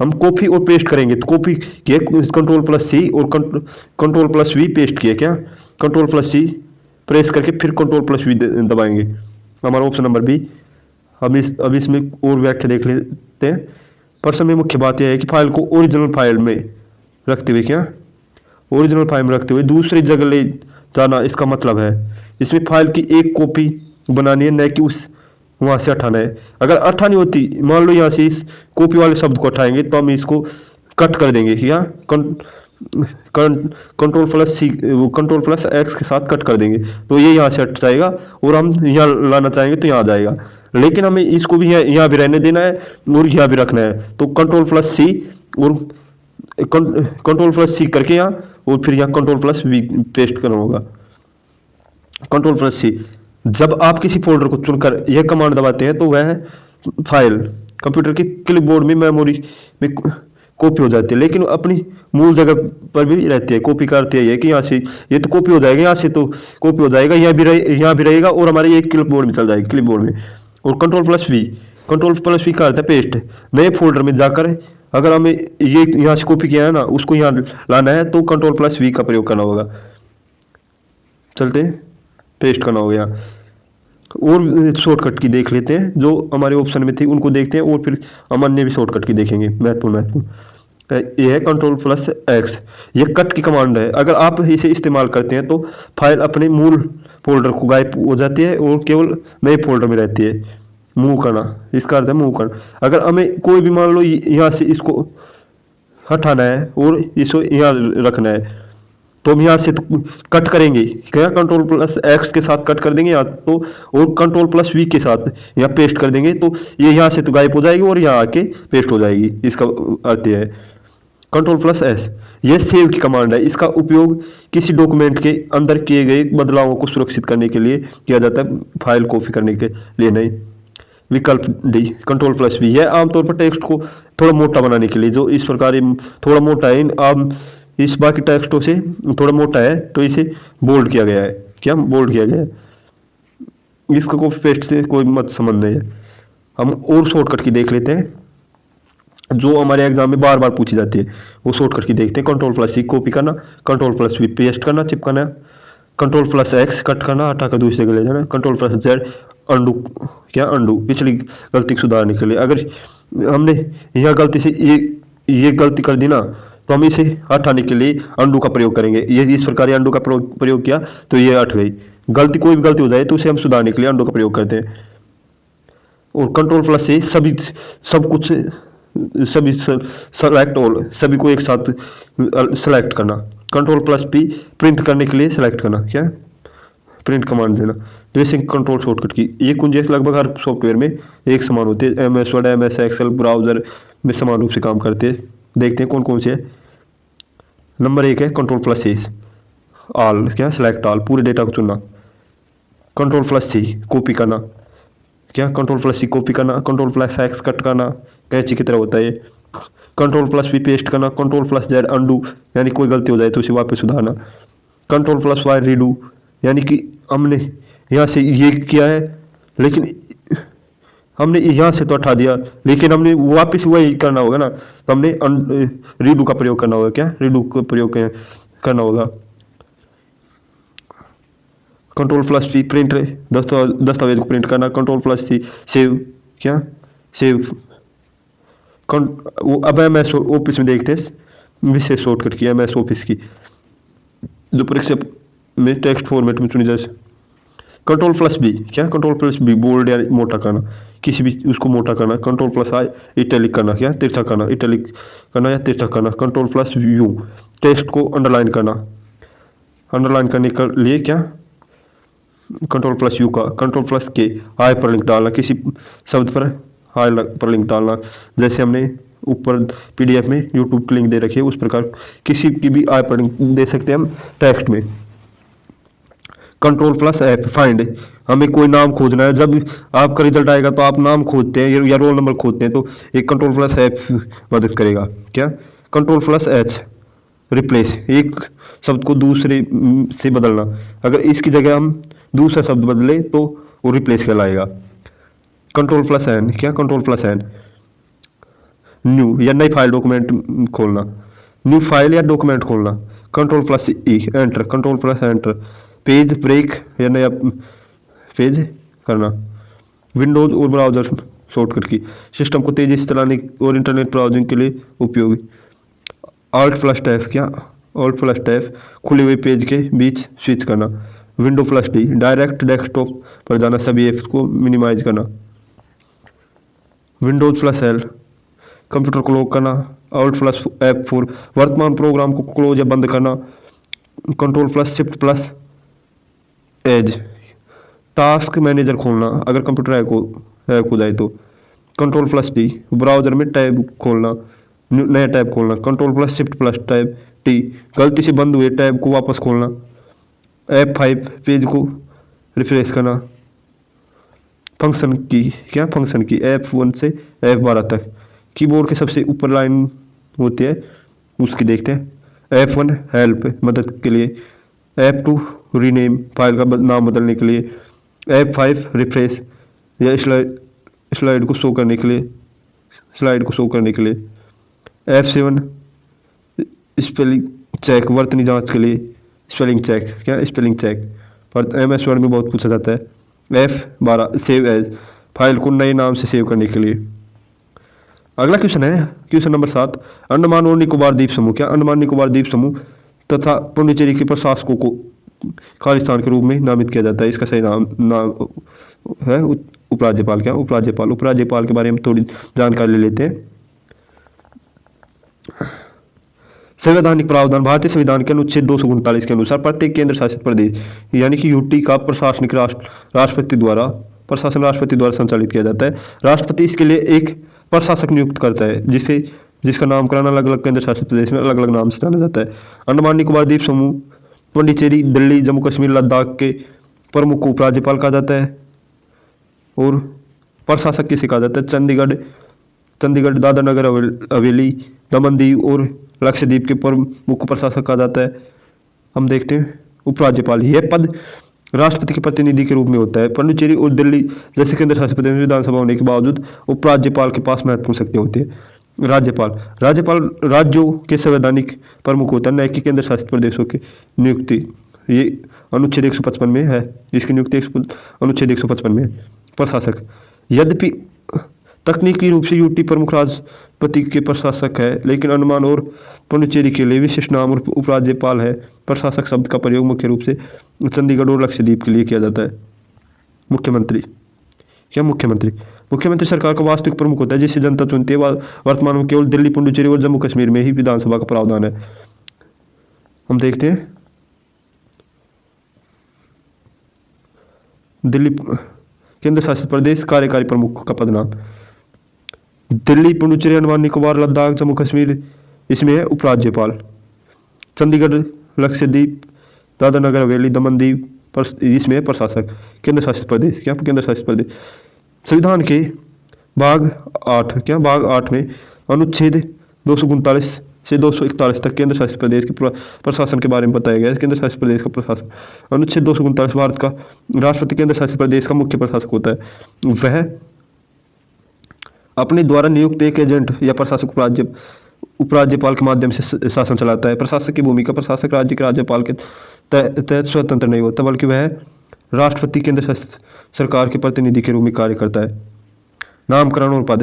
हम कॉपी और पेस्ट करेंगे तो कॉपी किए Ctrl+C और Ctrl+V पेस्ट किए। क्या? Ctrl+C प्रेस करके फिर Ctrl+V दबाएंगे। हमारा ऑप्शन नंबर बी। अब इसमें और व्याख्या देख लेते हैं। प्रश्न में मुख्य बात यह है कि फाइल को ओरिजिनल फाइल में रखते हुए दूसरी जगह ले जाना इसका मतलब है इसमें फाइल की एक कॉपी बनानी है, न कि उस वहाँ से हटाना है। अगर हटानी होती, मान लो यहाँ से इस कॉपी वाले शब्द को हटाएंगे तो हम इसको कट कर देंगे। क्या? Ctrl+X के साथ कट कर देंगे तो ये यहाँ से हट जाएगा और हम यहाँ लाना चाहेंगे तो यहाँ आ जाएगा। लेकिन हमें इसको भी यहाँ भी रहने देना है और यहाँ भी रखना है। तो Ctrl+C और Ctrl+C करके यहाँ और फिर यहाँ Ctrl+V पेस्ट करना होगा। Ctrl+C। जब आप किसी फोल्डर को चुनकर यह कमांड दबाते हैं तो वह फाइल कंप्यूटर के क्लिपबोर्ड में मेमोरी में कॉपी हो जाती है, लेकिन अपनी मूल जगह पर भी रहती है। कॉपी करती है ये कि यहाँ से ये तो कॉपी हो जाएगा, यहाँ से तो कॉपी हो जाएगा, यहाँ भी रहेगा और हमारे एक क्लिपबोर्ड में चल जाएगा, क्लिपबोर्ड में। और Ctrl+V का अर्थ है पेस्ट। नए फोल्डर में जाकर अगर हमें ये यहाँ से कॉपी किया है ना, उसको यहाँ लाना है तो Ctrl+V का प्रयोग करना होगा। चलते हैं, पेस्ट करना होगा यहाँ। और शॉर्टकट की देख लेते हैं जो हमारे ऑप्शन में थी, उनको देखते हैं और फिर हम अन्य भी शॉर्टकट की देखेंगे। महत्वपूर्ण ये है Ctrl+X। ये कट की कमांड है। अगर आप इसे इस्तेमाल करते हैं तो फाइल अपने मूल फोल्डर को गायब हो जाती है और केवल नए फोल्डर में रहती है। मूव करना, इसका अर्थ है मूव करना। अगर हमें कोई भी मान लो यहाँ से इसको हटाना है और इसको यहाँ रखना है तो हम यहाँ से तो कट करेंगे। क्या? Ctrl+X के साथ कट कर देंगे यहाँ तो, और Ctrl+V के साथ यहाँ पेस्ट कर देंगे तो ये यहाँ से तो गायब हो जाएगी और यहाँ आके पेस्ट हो जाएगी। इसका अर्थ है Ctrl+S। ये सेव की कमांड है। इसका उपयोग किसी डॉक्यूमेंट के अंदर किए गए बदलावों को सुरक्षित करने के लिए किया जाता है, फाइल कॉपी करने के लिए नहीं। विकल्प डी Ctrl+V। यह आमतौर पर टेक्स्ट को थोड़ा मोटा बनाने के लिए, जो इस प्रकार थोड़ा मोटा है, इस बाकी टेक्स्टों से थोड़ा मोटा है तो इसे बोल्ड किया गया है। क्या? बोल्ड किया गया है। इसका कॉपी पेस्ट से कोई मत संबंध नहीं है। हम और शॉर्टकट की देख लेते हैं जो हमारे एग्जाम में बार बार पूछी जाती है। वो शॉर्टकट की देखते हैं। Ctrl+C कॉपी करना, Ctrl+V पेस्ट करना, चिपकाना, Ctrl+X कट करना, हटाकर दूसरी जगह ले जाना, Ctrl+Z अंडू। क्या? अंडू, पिछली गलती को सुधारने के लिए। अगर हमने यह गलती से ये गलती कर दी ना तो हम इसे हटाने के लिए अंडू का प्रयोग करेंगे। ये इस प्रकार ये अंडू का प्रयोग किया तो ये हट गई। गलती कोई भी गलती हो जाए तो उसे हम सुधारने के लिए अंडू का प्रयोग करते हैं। और कंट्रोल प्लस से सभी सब कुछ सभी सेलेक्ट ऑल सभी को एक साथ सेलेक्ट करना। कंट्रोल प्लस पी प्रिंट करने के लिए सेलेक्ट करना, क्या प्रिंट कमांड देना। जैसे कंट्रोल शॉर्टकट की ये कुंजी लगभग हर सॉफ्टवेयर में एक समान होते हैं। MS Word, MS Excel, browser में समान रूप से काम करते हैं। देखते हैं कौन कौन से है। नंबर 1 है कंट्रोल प्लस सी ऑल, क्या सेलेक्ट ऑल, पूरे डेटा को चुनना। कंट्रोल प्लस सी कॉपी करना, क्या कंट्रोल प्लस सी कॉपी करना। कंट्रोल प्लस एक्स कट करना, कैंची की तरह होता है। कंट्रोल प्लस वी पेस्ट करना। कंट्रोल प्लस जेड अंडू, यानी कोई गलती हो जाए तो उसे वापस सुधारना। कंट्रोल प्लस वाई रीडू, यानी कि हमने यहाँ से ये किया है लेकिन हमने यहाँ से तो हटा दिया लेकिन हमने वापस वही करना होगा ना, तो हमने रीडू का प्रयोग करना होगा। क्या रीडू का प्रयोग करना होगा। कंट्रोल प्लस सी प्रिंट, दस्तावेज को प्रिंट करना। कंट्रोल प्लस सी सेव, क्या सेव। अब MS ऑफिस में देखते हैं विशेष शॉर्टकट की MS ऑफिस की जो परीक्षा में टेक्स्ट फॉर्मेट में चुनी जाए। कंट्रोल प्लस बी, क्या कंट्रोल प्लस बी बोल्ड या मोटा करना, किसी भी उसको मोटा करना। कंट्रोल प्लस आई इटैलिक करना, क्या तिरछा करना, इटैलिक करना या तिरछा करना। कंट्रोल प्लस यू टेक्स्ट को अंडरलाइन करना, अंडरलाइन करने के लिए क्या कंट्रोल प्लस यू का। कंट्रोल प्लस के हाई पर लिंक डालना, किसी शब्द पर हाई पर लिंक डालना। जैसे हमने ऊपर PDF में YouTube की लिंक दे रखी है उस प्रकार किसी की भी हाई पर लिंक दे सकते हैं हम टेक्स्ट में। कंट्रोल प्लस F फाइंड, हमें कोई नाम खोजना है। जब आपका रिजल्ट आएगा तो आप नाम खोजते हैं या रोल नंबर खोजते हैं तो एक कंट्रोल प्लस F मदद करेगा। क्या कंट्रोल प्लस H रिप्लेस, एक शब्द को दूसरे से बदलना। अगर इसकी जगह हम दूसरा शब्द बदले तो वो रिप्लेस कहलाएगा। कंट्रोल प्लस N, क्या कंट्रोल प्लस N न्यू या नई फाइल डॉक्यूमेंट खोलना, न्यू फाइल या डॉक्यूमेंट खोलना। Control plus E enter, control plus enter page break या नया पेज करना। विंडोज और ब्राउजर शॉर्टकट की सिस्टम को तेजी से चलाने और इंटरनेट ब्राउजिंग के लिए उपयोगी। Alt प्लस टैब, क्या Alt प्लस टैब खुले हुए पेज के बीच स्विच करना। Window plus D direct desktop पर जाना, सभी ऐप्स को मिनिमाइज करना। विंडोज प्लस L कंप्यूटर को लॉक करना। Alt प्लस F4 वर्तमान प्रोग्राम को क्लोज या बंद करना। कंट्रोल प्लस शिफ्ट प्लस एज टास्क मैनेजर खोलना अगर कंप्यूटर हैक हो जाए तो। कंट्रोल प्लस T ब्राउजर में टैब खोलना, नया टैब खोलना। Control plus shift plus tab T गलती से बंद हुए टैब को वापस खोलना। F5 पेज को रिफ्रेश करना। फंक्शन की, क्या फंक्शन की F1 से F12 तक कीबोर्ड के सबसे ऊपर लाइन होती है उसकी देखते हैं। F1 हेल्प मदद के लिए, F2 रीनेम फाइल का नाम बदलने के लिए, F5 रिफ्रेश या स्लाइड को शो करने के लिए, F7 स्पेलिंग चेक वर्तनी जांच के लिए, स्पेलिंग चेक, क्या स्पेलिंग चेक पर MS वर्ड में बहुत पूछा जाता है। F12 सेव एज फाइल को नए नाम से सेव करने के लिए। अगला क्वेश्चन है क्वेश्चन नंबर 7 अंडमान और निकोबार द्वीप समूह, क्या अंडमान निकोबार द्वीप समूह तथा पुडुचेरी के प्रशासकों को खालिस्तान के रूप में नामित किया जाता है। इसका सही नाम है उपराज्यपाल, क्या उपराज्यपाल के बारे में थोड़ी जानकारी ले लेते हैं। संवैधानिक प्रावधान भारतीय संविधान के अनुच्छेद 239 के अनुसार प्रत्येक केंद्र शासित प्रदेश यानी कि UT का प्रशासनिक राष्ट्रपति द्वारा संचालित किया जाता है। राष्ट्रपति इसके लिए एक प्रशासक नियुक्त करता है जिसका नामकरण अलग अलग केंद्र शासित प्रदेश में अलग अलग नाम से जाना जाता है। अंडमान निकोबार द्वीप समूह पुडुचेरी, दिल्ली, जम्मू कश्मीर, लद्दाख के प्रमुख को उपराज्यपाल कहा जाता है और प्रशासक किसे कहा जाता है। चंडीगढ़, दादरा नगर हवेली, दमन दीव और लक्षद्वीप के प्रमुख प्रशासक कहा जाता है। हम देखते हैं उपराज्यपाल, यह पद राष्ट्रपति के प्रतिनिधि के रूप में होता है। पुडुचेरी और दिल्ली जैसे केंद्र शासित प्रदेश में विधानसभा होने के बावजूद उपराज्यपाल के पास महत्वपूर्ण शक्तियाँ होती है। राज्यपाल राज्यों के संवैधानिक प्रमुख होता है, न कि केंद्र शासित प्रदेशों की नियुक्ति। ये अनुच्छेद 155 में है, इसकी नियुक्ति अनुच्छेद 155 में है। प्रशासक, यद्यपि तकनीकी रूप से यूटी प्रमुख राष्ट्रपति के प्रशासक है, लेकिन अंडमान और पुडुचेरी के लिए विशिष्ट नाम और उपराज्यपाल है। प्रशासक शब्द का प्रयोग मुख्य रूप से चंडीगढ़ और लक्षद्वीप के लिए किया जाता है। मुख्यमंत्री क्या मुख्यमंत्री मुख्यमंत्री सरकार का वास्तविक प्रमुख होता है, जिसे जनता चुनती है। वर्तमान में केवल दिल्ली, पुडुचेरी और जम्मू कश्मीर में ही विधानसभा का प्रावधान है। हम देखते हैं दिल्ली केंद्र शासित प्रदेश, कार्यकारी प्रमुख का पदनाम। दिल्ली, पुडुचेरी, अंडमान निकोबार, लद्दाख, जम्मू कश्मीर, इसमें है उपराज्यपाल। चंडीगढ़, लक्षद्वीप, दादरा नगर हवेली, दमन दीव, इसमें है प्रशासक। केंद्र शासित प्रदेश क्या केंद्र शासित प्रदेश। संविधान के भाग 8 में अनुच्छेद 239 से 241 तक केंद्र शासित प्रदेश के प्रशासन के बारे में बताया गया है। केंद्र शासित प्रदेश का प्रशासन, अनुच्छेद 239 भारत का राष्ट्रपति केंद्र शासित प्रदेश का मुख्य प्रशासक होता है। वह अपने द्वारा नियुक्त एक एजेंट या प्रशासक उपराज्यपाल के माध्यम से शासन चलाता है। प्रशासक की भूमिका प्रशासक राज्य के राज्यपाल के तहत स्वतंत्र नहीं होता, बल्कि वह राष्ट्रपति केंद्र शासित सरकार के प्रतिनिधि के रूप में कार्य करता है। नामकरण और पद।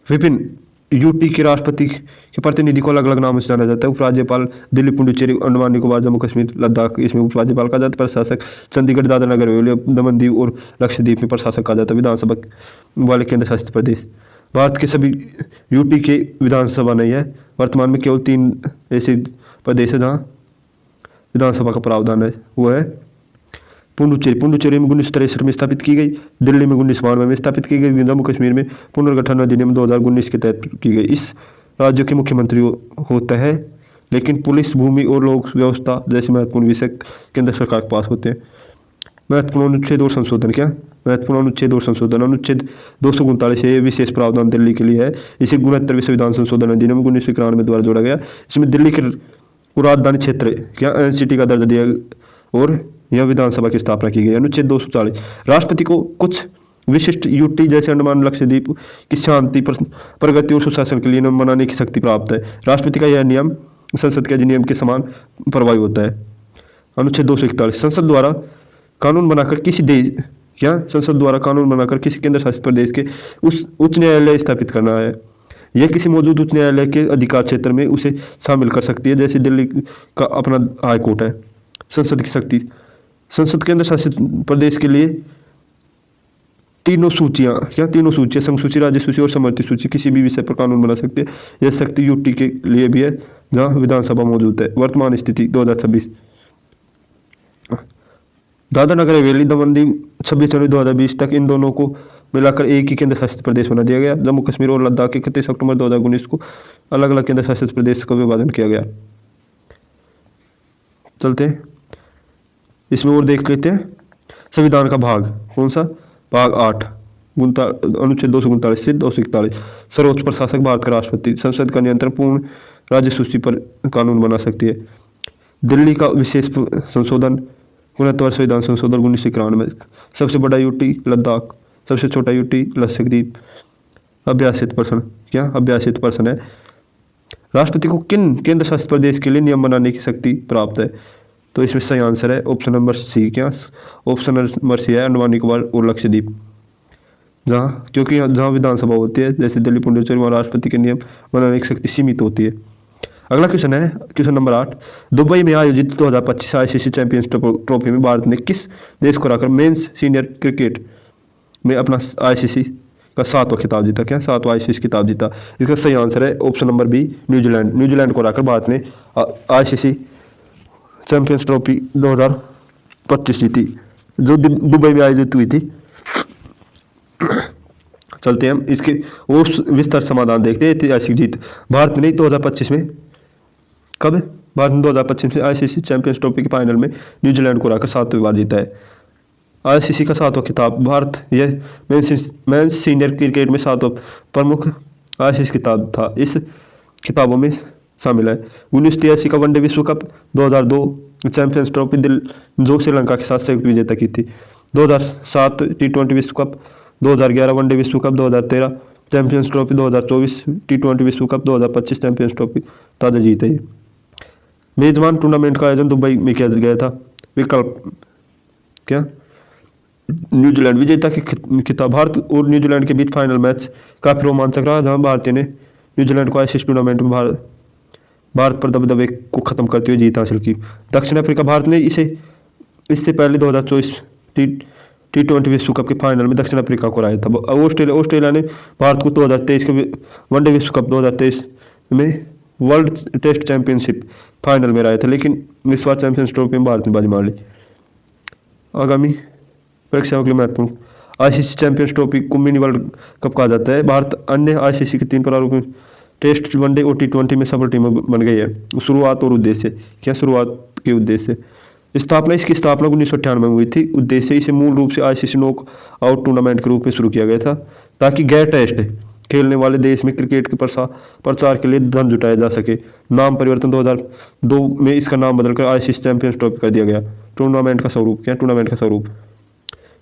विभिन्न यूटी के राष्ट्रपति के प्रतिनिधि को अलग अलग नामों से जाना जाता है। उपराज्यपाल दिल्ली, पुडुचेरी, अंडमान निकोबार, जम्मू कश्मीर, लद्दाख, इसमें उपराज्यपाल कहा जाता है। प्रशासक चंडीगढ़, दादरा नगर हवेली, दमन दीव और लक्षद्वीप में प्रशासक कहा जाता है। विधानसभा वाले केंद्र शासित प्रदेश। भारत के सभी यूटी के विधानसभा नहीं है। वर्तमान में केवल 3 ऐसे प्रदेश है जहाँ विधानसभा का प्रावधान है। वो है पुडुचेरी में 1963 में स्थापित की गई, दिल्ली में 1992 में स्थापित की गई, जम्मू कश्मीर में पुनर्गठन अधिनियम 2019 के तहत की गई। इस राज्यों के मुख्यमंत्री होते हैं, लेकिन पुलिस, भूमि और लोक व्यवस्था जैसे महत्वपूर्ण विषय केंद्र सरकार के पास होते हैं। महत्वपूर्ण अनुच्छेद और संशोधन महत्वपूर्ण अनुच्छेद और संशोधन। अनुच्छेद 239 ये विशेष प्रावधान दिल्ली के लिए है। इसे 69वें संविधान संशोधन अधिनियम 1991 द्वारा जोड़ा गया। इसमें दिल्ली को राजधानी क्षेत्र एनसीटी का दर्जा दिया और यह विधानसभा की स्थापना की गई। अनुच्छेद 240 राष्ट्रपति को कुछ विशिष्ट यूटी जैसे अंडमान लक्षद्वीप की शांति, प्रगति और सुशासन के लिए नियम बनाने की शक्ति प्राप्त है। राष्ट्रपति का यह नियम संसद के अधिनियम के समान प्रभावी होता है। अनुच्छेद 241 संसद द्वारा कानून बनाकर किसी केंद्र शासित प्रदेश के उस उच्च न्यायालय स्थापित करना है। यह किसी मौजूद उच्च न्यायालय के अधिकार क्षेत्र में उसे शामिल कर सकती है, जैसे दिल्ली का अपना हाई कोर्ट है। संसद की शक्ति। संसद केंद्र शासित प्रदेश के लिए तीनों सूचियां संघ सूची, राज्य सूची और समवर्ती सूची किसी भी विषय पर कानून बना सकते हैं। यह शक्ति यूटी के लिए भी है जहां विधानसभा मौजूद है। वर्तमान स्थिति 2026। दादरा नगर हवेली, दमन दीव 26 जनवरी 2020 तक इन दोनों को मिलाकर एक ही केंद्र शासित प्रदेश बना दिया गया। जम्मू कश्मीर और लद्दाख के 31 अक्टूबर 2019 को अलग अलग केंद्र शासित प्रदेश का विभाजन किया गया। चलते हैं इसमें और देख लेते हैं। संविधान का भाग कौन सा? भाग 8 अनुच्छेद 239 से 241। सर्वोच्च प्रशासक भारत का राष्ट्रपति। संसद का नियंत्रण पूर्ण राज्य सूची पर कानून बना सकती है। दिल्ली का विशेष संशोधन 69वां संविधान संशोधन 1991। सबसे बड़ा यूटी लद्दाख, सबसे छोटा यूटी लक्षद्वीप। अभ्यासित पर्सन है। राष्ट्रपति को किन केंद्र शासित प्रदेश के लिए नियम बनाने की शक्ति प्राप्त है? तो इसमें सही आंसर है option number C. Option number C है अंडमान निकोबार और लक्षद्वीप, क्योंकि जहाँ विधानसभा होती है जैसे दिल्ली, पुडुचेरी, वहाँ राष्ट्रपति के नियम बनाने की शक्ति सीमित होती है। अगला क्वेश्चन है क्वेश्चन नंबर 8। दुबई में आयोजित 2025 आईसीसी चैंपियंस ट्रॉफी में भारत ने किस देश को हराकर मेंस सीनियर क्रिकेट में अपना आईसीसी का 7वां खिताब जीता? 7वां आईसीसी खिताब जीता। इसका सही आंसर है ऑप्शन नंबर बी न्यूजीलैंड को हराकर भारत ने आईसीसी चैंपियंस ट्रॉफी 2025 जीती, जो दुबई में आयोजित हुई थी। चलते हैं हम इसके और विस्तार समाधान देखते हैं। ऐतिहासिक जीत भारत ने 2025 में भारत ने 2025 में आईसीसी चैंपियंस ट्रॉफी के फाइनल में न्यूजीलैंड को हराकर 7वीं बार जीता है। आईसीसी का 7वां खिताब भारत यह मेंस सीनियर क्रिकेट में 7वां प्रमुख आईसीसी खिताब था। इस खिताबों में शामिल है 1983 का वनडे विश्व कप, 2002 चैंपियंस ट्रॉफी जो श्रीलंका के साथ संयुक्त विजेता की थी, 2007 T20 विश्व कप, 2011 वनडे विश्व कप, 2013 चैंपियंस ट्रॉफी, 2024 T20 विश्व कप, 2025 चैंपियंस ट्रॉफी ताज़ा जीत है। मेजबान टूर्नामेंट का आयोजन दुबई में किया गया था। विकल्प न्यूजीलैंड विजेता के खिताब। भारत और न्यूजीलैंड के बीच फाइनल मैच काफी रोमांचक रहा, जहां भारतीय ने न्यूजीलैंड को एशिया टूर्नामेंट में भारत पर दबदबे को खत्म करते हुए जीत हासिल की। दक्षिण अफ्रीका। भारत ने इससे पहले 2024 T20 विश्व कप के फाइनल में दक्षिण अफ्रीका को हराया था। ऑस्ट्रेलिया ने भारत को 2023 के वनडे विश्व कप 2023 में वर्ल्ड टेस्ट चैंपियनशिप फाइनल में हराया था, लेकिन इस बार चैंपियंस ट्रॉफी में भारत ने बाजी मार ली। आगामी परीक्षाओं के लिए महत्वपूर्ण। आईसीसी चैंपियंस ट्रॉफी को मिनी वर्ल्ड कप कहा जाता है। भारत अन्य आईसीसी के 3 प्रारूपों टेस्ट, वनडे और T20 में सफल टीम बन गई है। शुरुआत और उद्देश्य। क्या शुरुआत के उद्देश्य? इसकी स्थापना 1998 में हुई थी। उद्देश्य, इसे मूल रूप से आईसीसी नॉक आउट टूर्नामेंट के रूप में शुरू किया गया था, ताकि गैर टेस्ट खेलने वाले देश में क्रिकेट के प्रचार के लिए धन जुटाया जा सके। नाम परिवर्तन 2002 में इसका नाम बदलकर आईसीसी चैंपियंस ट्रॉफी कर दिया गया। टूर्नामेंट का स्वरूप। क्या टूर्नामेंट का स्वरूप?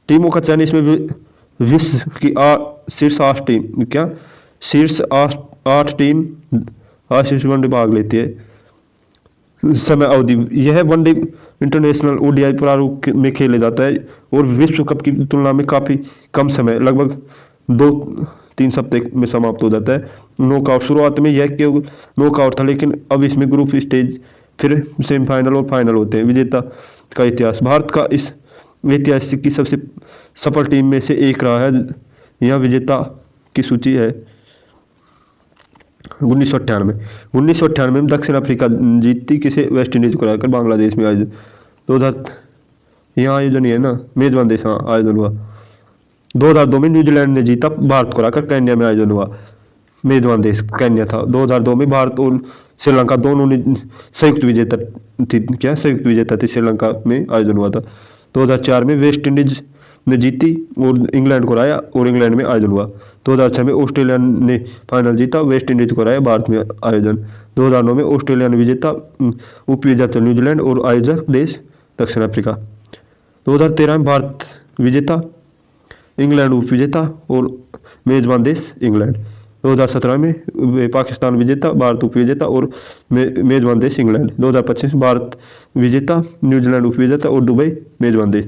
टीमों का चयन। इसमें विश्व की शीर्ष 8 टीम शीर्ष 8 टीम आईसीसी वनडे भाग लेती है। समय अवधि। यह वनडे इंटरनेशनल ओडीआई प्रारूप में खेले जाता है और विश्व कप की तुलना में काफ़ी कम समय, लगभग 2-3 हफ्ते में समाप्त हो जाता है। नॉकआउट। शुरुआत में यह केवल नॉकआउट था, लेकिन अब इसमें ग्रुप स्टेज, फिर सेमीफाइनल और फाइनल होते हैं। विजेता का इतिहास। भारत का इस ऐतिहासिक की सबसे सफल टीम में से एक रहा है। यह विजेता की सूची है। 1998 में दक्षिण अफ्रीका जीतती, किसे? वेस्ट इंडीज को हराकर। बांग्लादेश में आयोजन 2000 यहाँ आयोजन ही है ना, मेजबान देश। हाँ, आयोजन हुआ 2002 में। न्यूजीलैंड ने जीता, भारत को हराकर। केन्या में आयोजन हुआ, मेजबान देश केन्या था। 2002 में भारत और श्रीलंका दोनों ने संयुक्त विजेता थी। श्रीलंका में आयोजन हुआ था। 2004 में वेस्ट इंडीज ने जीती और इंग्लैंड को हराया और इंग्लैंड में आयोजन हुआ। 2006 में ऑस्ट्रेलिया ने फाइनल जीता, वेस्ट इंडीज को हराया, भारत में आयोजन। 2009 में ऑस्ट्रेलिया ने विजेता, उपविजेता न्यूजीलैंड और आयोजक देश दक्षिण अफ्रीका। 2013 में भारत विजेता, इंग्लैंड उपविजेता और मेजबान देश इंग्लैंड। 2017 में पाकिस्तान विजेता, भारत उपविजेता और मेजबान देश इंग्लैंड। 2025 में भारत विजेता, न्यूजीलैंड उपविजेता और दुबई मेजबान देश।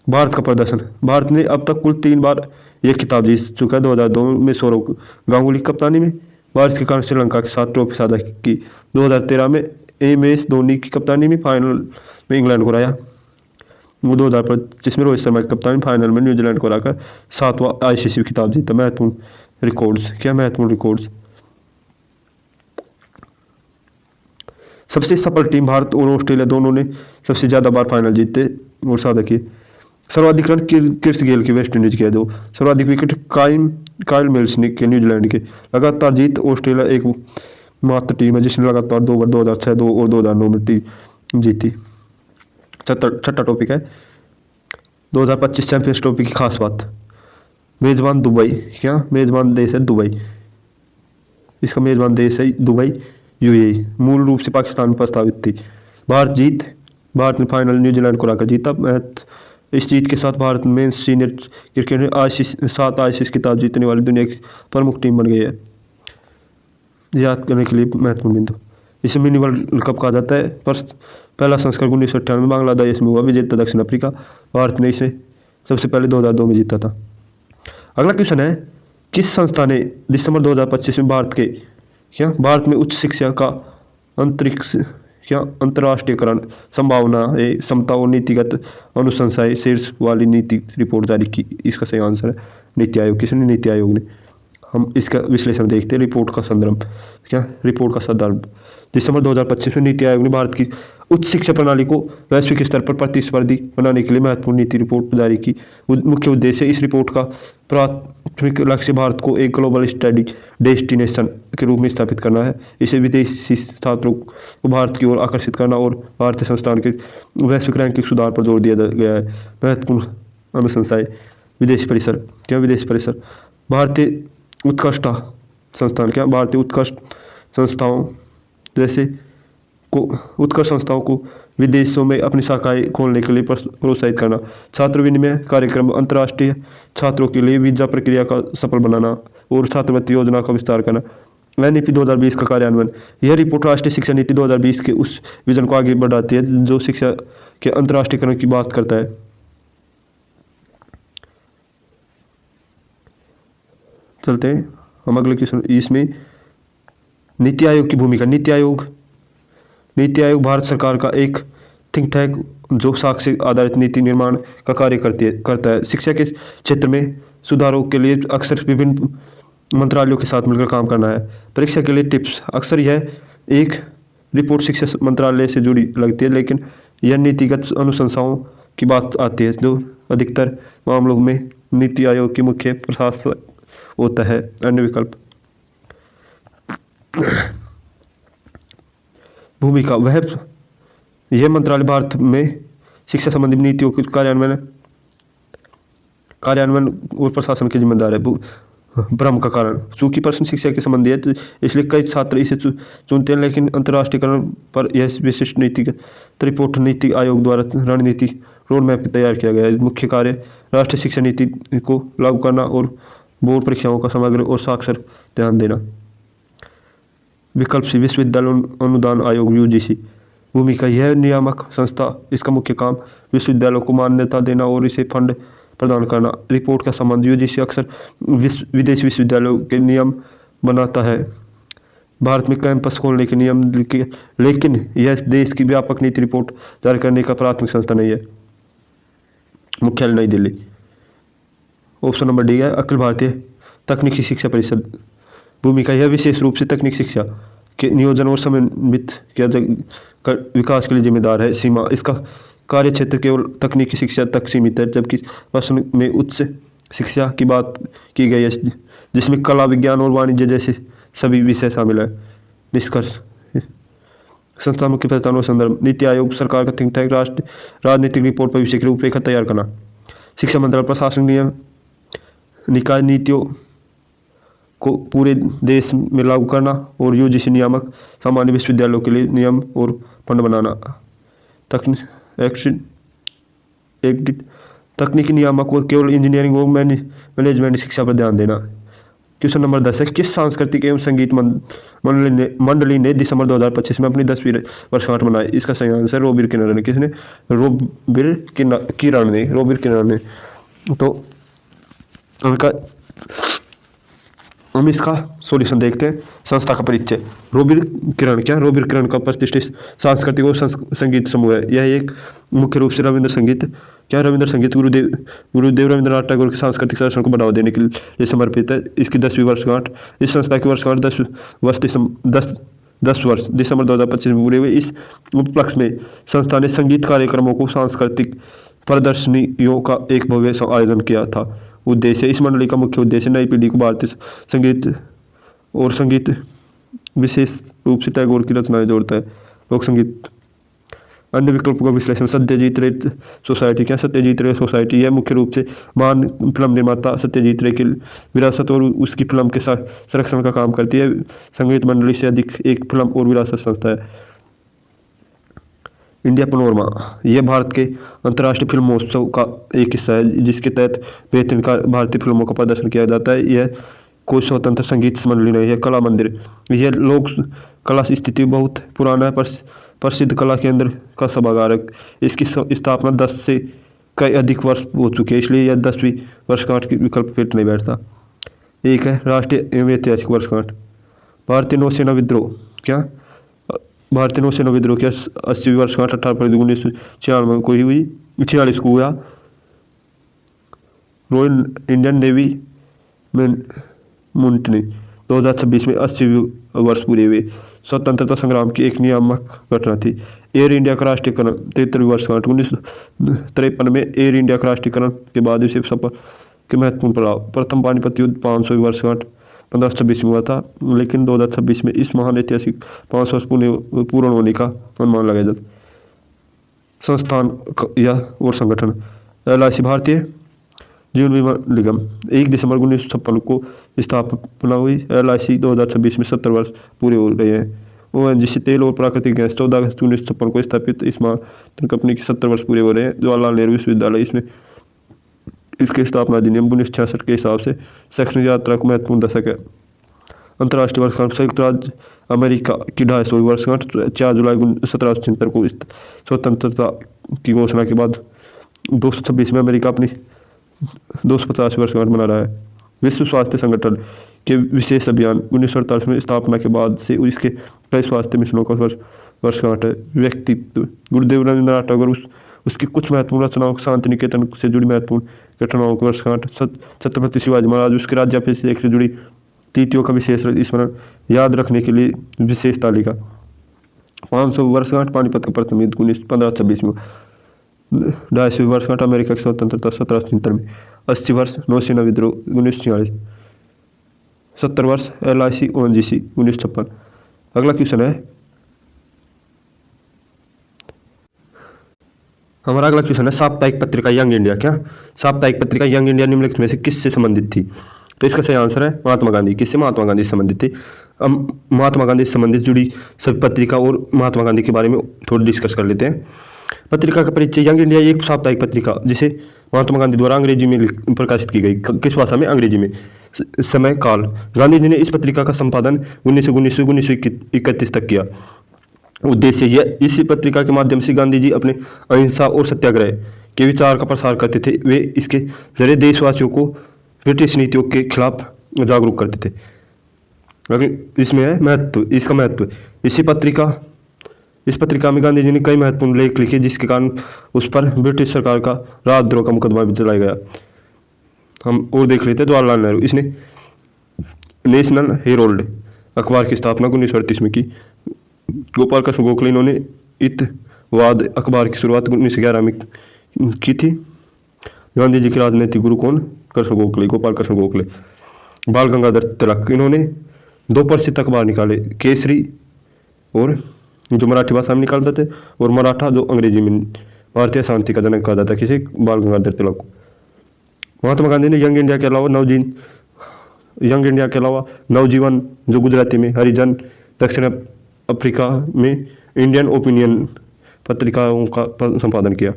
भारत का प्रदर्शन। भारत ने अब तक कुल 3 बार यह खिताब जीत चुका है। 2002 में सौरव गांगुली कप्तानी में भारत के कारण श्रीलंका के साथ ट्रॉफी साझा की। 2013 में MS धोनी की कप्तानी में फाइनल में इंग्लैंड को हराया। वो 2025 में रोहित शर्मा की कप्तानी फाइनल में न्यूजीलैंड को हराकर 7वां आईसीसी खिताब जीता। महत्वपूर्ण रिकॉर्ड्स। क्या महत्वपूर्ण रिकॉर्ड्स? सबसे सफल टीम। भारत और ऑस्ट्रेलिया दोनों ने सबसे ज़्यादा बार फाइनल जीते और साझा किए। सर्वाधिक रन क्रिस गेल के वेस्ट इंडीज के 2। सर्वाधिक विकेट काइल मिल्सनिक के न्यूजीलैंड के। लगातार जीत। ऑस्ट्रेलिया एक मात्र टीम है जिसने लगातार 2 बार 2006, 2 और 2009 में जीती। छठा टॉपिक है 2025 चैंपियंस ट्रॉफी की खास बात। मेजबान दुबई। क्या मेजबान देश है दुबई? इसका मेजबान देश है दुबई, UAE। मूल रूप से पाकिस्तान में प्रस्तावित थी। भारत ने फाइनल न्यूजीलैंड को हराकर जीता। इस जीत के साथ भारत मेंस सीनियर क्रिकेट में 7 आईसीसी खिताब जीतने वाली दुनिया की प्रमुख टीम बन गई है। याद करने के लिए महत्वपूर्ण बिंदु। इसे मिनी वर्ल्ड कप कहा जाता है। पर पहला संस्करण 1998 में बांग्लादेश में हुआ। विजेता दक्षिण अफ्रीका। भारत ने इसे सबसे पहले 2002 में जीता था। अगला क्वेश्चन है, किस संस्था ने दिसंबर 2025 में भारत में उच्च शिक्षा का अंतर्राष्ट्रीयकरण, संभावना, समता और नीतिगत अनुशंसाएं शीर्ष वाली नीति रिपोर्ट जारी की? इसका सही आंसर है नीति आयोग। किसने? नीति आयोग ने। हम इसका विश्लेषण देखते हैं। रिपोर्ट का संदर्भ। दिसंबर 2025 में नीति आयोग ने भारत की उच्च शिक्षा प्रणाली को वैश्विक स्तर पर प्रतिस्पर्धी बनाने के लिए महत्वपूर्ण नीति रिपोर्ट जारी की। मुख्य उद्देश्य इस रिपोर्ट का प्राथमिक लक्ष्य भारत को एक ग्लोबल स्टडी डेस्टिनेशन के रूप में स्थापित करना है। इसे विदेशी छात्रों को भारत की ओर आकर्षित करना और भारतीय संस्थान के वैश्विक रैंकिंग सुधार पर जोर दिया गया है। महत्वपूर्ण अनुशंसाएं। विदेश परिसर। क्या विदेश परिसर? भारतीय उत्कृष्ट संस्थान। क्या भारतीय उत्कृष्ट संस्थाओं को विदेशों में अपनी शाखाएं खोलने के लिए प्रोत्साहित करना। छात्र विनिमय कार्यक्रम, अंतर्राष्ट्रीय छात्रों के लिए वीजा प्रक्रिया का सफल बनाना और छात्रवृत्ति योजना का विस्तार करना। NEP 2020 का कार्यान्वयन। यह रिपोर्ट राष्ट्रीय शिक्षा नीति 2020 के उस विजन को आगे बढ़ाती है जो शिक्षा के अंतर्राष्ट्रीयकरण की बात करता है। चलते हैं हम अगले क्वेश्चन। इसमें नीति आयोग की भूमिका। नीति आयोग भारत सरकार का एक थिंक टैंक जो साक्ष्य आधारित नीति निर्माण का कार्य करता है। शिक्षा के क्षेत्र में सुधारों के लिए अक्सर विभिन्न मंत्रालयों के साथ मिलकर काम करना है। परीक्षा के लिए टिप्स। अक्सर यह एक रिपोर्ट शिक्षा मंत्रालय से जुड़ी लगती है, लेकिन यह नीतिगत अनुशंसाओं की बात आती है जो अधिकतर मामलों में नीति आयोग की मुख्य प्रशासक होता है। अन्य विकल्प। भूमिका। यह मंत्रालय भारत में शिक्षा संबंधी नीतियों के कार्यान्वयन और प्रशासन की जिम्मेदार है। भ्रम का कारण। चूंकि प्रश्न शिक्षा के संबंधी है तो इसलिए कई छात्र इसे चुनते हैं, लेकिन अंतर्राष्ट्रीयकरण पर यह विशिष्ट नीतिगत रिपोर्ट नीति आयोग द्वारा रणनीति रोड मैप तैयार किया गया है। मुख्य कार्य राष्ट्रीय शिक्षा नीति को लागू करना और बोर्ड परीक्षाओं का समग्र और साक्षर ध्यान देना। विकल्प सी। विश्वविद्यालय अनुदान आयोग यूजीसी। भूमिका। यह नियामक संस्था। इसका मुख्य काम विश्वविद्यालयों को मान्यता देना और इसे फंड प्रदान करना। रिपोर्ट का संबंध। यूजीसी अक्सर विदेशी विश्वविद्यालयों के नियम बनाता है। भारत में कैंपस खोलने के नियम लेकिन यह देश की व्यापक नीति रिपोर्ट जारी करने का प्राथमिक संस्था नहीं है। मुख्यालय नई दिल्ली। ऑप्शन नंबर डी है अखिल भारतीय तकनीकी शिक्षा परिषद। भूमिका। यह विशेष रूप से तकनीक शिक्षा के नियोजन और समन्वित विकास के लिए जिम्मेदार है। सीमा। इसका कार्य क्षेत्र केवल तकनीकी शिक्षा तक सीमित है, जबकि प्रश्न में उच्च शिक्षा की बात की गई है जिसमें कला, विज्ञान और वाणिज्य जैसे सभी विषय शामिल है। निष्कर्ष। संस्था मुख्य पहचान और संदर्भ। नीति आयोग सरकार का थिंक टैंक। राजनीतिक रिपोर्ट भविष्य की रूपरेखा तैयार करना। शिक्षा मंत्रालय प्रशासनिक नियम निकाय नीतियों को पूरे देश में लागू करना और यूजीसी नियामक सामान्य विश्वविद्यालयों के लिए नियम और फंड बनाना। तकनीकी नियामक और केवल इंजीनियरिंग और मैनेजमेंट शिक्षा पर ध्यान देना। क्वेश्चन नंबर 10 है किस सांस्कृतिक एवं संगीत मंडली ने दिसंबर 2025 में अपनी 10वीं वर्षगांठ मनाई। इसका सही आंसर रोबिर किरण ने। किसने? रोबिर किरण ने। तो हम इसका सॉल्यूशन देखते हैं। संस्था का परिचय। रोबिर किरण का प्रतिष्ठित सांस्कृतिक और संगीत समूह है। यह एक मुख्य रूप से रविंद्र संगीत गुरुदेव रविंद्रनाथ टैगोर के सांस्कृतिक दर्शन को बढ़ावा देने के लिए समर्पित है। इसकी 10वीं वर्षगांठ। इस संस्था की वर्षगांठ 10 वर्ष दिसंबर 2025 में पूरे हुए। इस उपलक्ष्य में संस्था ने संगीत कार्यक्रमों को सांस्कृतिक प्रदर्शनियों का एक भव्य आयोजन किया था। उद्देश्य। इस मंडली का मुख्य उद्देश्य नई पीढ़ी को भारतीय संगीत विशेष रूप से टैगोर की रचनाएं जोड़ता है। लोक संगीत। अन्य विकल्पों का विश्लेषण। सत्यजीत रे सोसाइटी। क्या सत्यजीत रे सोसाइटी? यह मुख्य रूप से महान फिल्म निर्माता सत्यजीत रे की विरासत और उसकी फिल्म के संरक्षण का काम करती है। संगीत मंडली से अधिक एक फिल्म और विरासत संस्था है। India panorama. यह भारत के अंतर्राष्ट्रीय फिल्म महोत्सव का एक हिस्सा है जिसके तहत बेहतरीन भारतीय फिल्मों का प्रदर्शन किया जाता है। यह कोई स्वतंत्र संगीत मंडली नहीं है। कला मंदिर। यह लोक कला स्थिति बहुत पुराना है, प्रसिद्ध कला केंद्र का सभागार है। इसकी स्थापना 10 से कई अधिक वर्ष हो चुके हैं, इसलिए यह 10वीं वर्षगांठ की विकल्प फिट नहीं बैठता। एक है राष्ट्रीय एवं ऐतिहासिक वर्षगांठ। भारतीय नौसेना विद्रोह। क्या? भारतीय नौसेना विद्रोह की 80वीं वर्षगांठ 18 फरवरी 1946 को हुई। 46 को हुआ। रॉयल इंडियन नेवी में मुंटनी 2026 में 80 वर्ष पूरे हुए। स्वतंत्रता संग्राम की एक नियामक घटना थी। एयर इंडिया का राष्ट्रीयकरण 73वीं वर्षगांठ। 1953 में एयर इंडिया का राष्ट्रीयकरण के बाद इसे सफल के महत्वपूर्ण प्रभाव। प्रथम पानीपत युद्ध 500वीं वर्षगांठ 1526 में हुआ था, लेकिन 2026 में इस महान ऐतिहासिक 500 वर्ष पूर्ण होने का अनुमान लगाया जाता। संस्थान या और संगठन। LIC भारतीय जीवन बीमा निगम 1 दिसंबर 1956 को स्थापना हुई। LIC 2026 में 70 वर्ष पूरे हो रहे हैं। ONGC तेल और प्राकृतिक गैस 14 अगस्त 1956 को स्थापित। इस महान कंपनी के 70 वर्ष पूरे हो रहे हैं। जवाहरलाल नेहरू विश्वविद्यालय इसके स्थापना अधिनियम 1966 के हिसाब से शैक्षणिक यात्रा को महत्वपूर्ण दशक है। अंतर्राष्ट्रीय वर्षगांठ। संयुक्त राज्य अमेरिका की 250वीं वर्षगांठ 4 जुलाई 1776 को स्वतंत्रता की घोषणा के बाद 226 में अमेरिका अपनी 250वीं वर्षगांठ मना रहा है। विश्व स्वास्थ्य संगठन के विशेष अभियान 1948 में स्थापना के बाद से इसके कई स्वास्थ्य मिशनों का वर्षगांठ है। व्यक्तित्व गुरुदेव रविंद्रनाथ टैगोर उसकी कुछ महत्वपूर्ण रचनाओं शांति निकेतन से जुड़ी महत्वपूर्ण घटनाओं की वर्षगांठ, छत्रपति शिवाजी महाराज उसके राज्याभिषेक से जुड़ी तिथियों का विशेष स्मरण याद रखने के लिए विशेष तालिका, 500 वर्षगांठ पानीपत का प्रथम युद्ध 1526 में, 250 वर्षगांठ अमेरिका की स्वतंत्रता 1773 में, 80 वर्ष नौसेना विद्रोह 1946, 70 वर्ष LIC ONGC 1956। अगला क्वेश्चन है, हमारा अगला क्वेश्चन है साप्ताहिक पत्रिका यंग इंडिया। क्या साप्ताहिक पत्रिका यंग इंडिया निम्नलिखित में से किससे संबंधित थी? तो इसका सही आंसर है महात्मा गांधी। किससे? महात्मा गांधी से संबंधित थी। अब महात्मा गांधी से संबंधित जुड़ी सभी पत्रिका और महात्मा गांधी के बारे में थोड़ी डिस्कस कर लेते हैं। पत्रिका का परिचय। यंग इंडिया एक साप्ताहिक पत्रिका जिसे महात्मा गांधी द्वारा अंग्रेजी में प्रकाशित की गई। किस भाषा में? अंग्रेजी में। समय काल। गांधी जी ने इस पत्रिका का संपादन 1919 तक किया। उद्देश्य यह, इसी पत्रिका के माध्यम से गांधी जी अपने अहिंसा और सत्याग्रह के विचार का प्रसार करते थे। वे इसके जरिए देशवासियों को ब्रिटिश नीतियों के खिलाफ जागरूक करते थे। अगर इसमें है महत्व, इसका महत्व, इस पत्रिका में गांधी जी ने कई महत्वपूर्ण लेख लिखे जिसके कारण उस पर ब्रिटिश सरकार का राजद्रोह का मुकदमा भी चलाया गया। हम और देख लेते हैं जवाहरलाल नेहरू। इसने नेशनल हेरोल्ड अखबार की स्थापना 1938 में की। गोपाल कृष्ण गोखले, इन्होंने हितवाद अखबार की शुरुआत 1911 में की थी। गांधी जी के राजनीतिक गुरु कौन? कृष्ण गोखले, गोपाल कृष्ण गोखले। बाल गंगाधर तिलक, इन्होंने 2 प्रसिद्ध अखबार निकाले, केसरी और जो मराठी भाषा में निकालते थे, और मराठा जो अंग्रेजी में। भारतीय शांति का जनक कहा जाता है किसे? बाल गंगाधर तिलक को। महात्मा गांधी ने यंग इंडिया के अलावा नवजीवन जो गुजराती में, हरिजन, दक्षिण अफ्रीका में इंडियन ओपिनियन पत्रिकाओं का संपादन किया।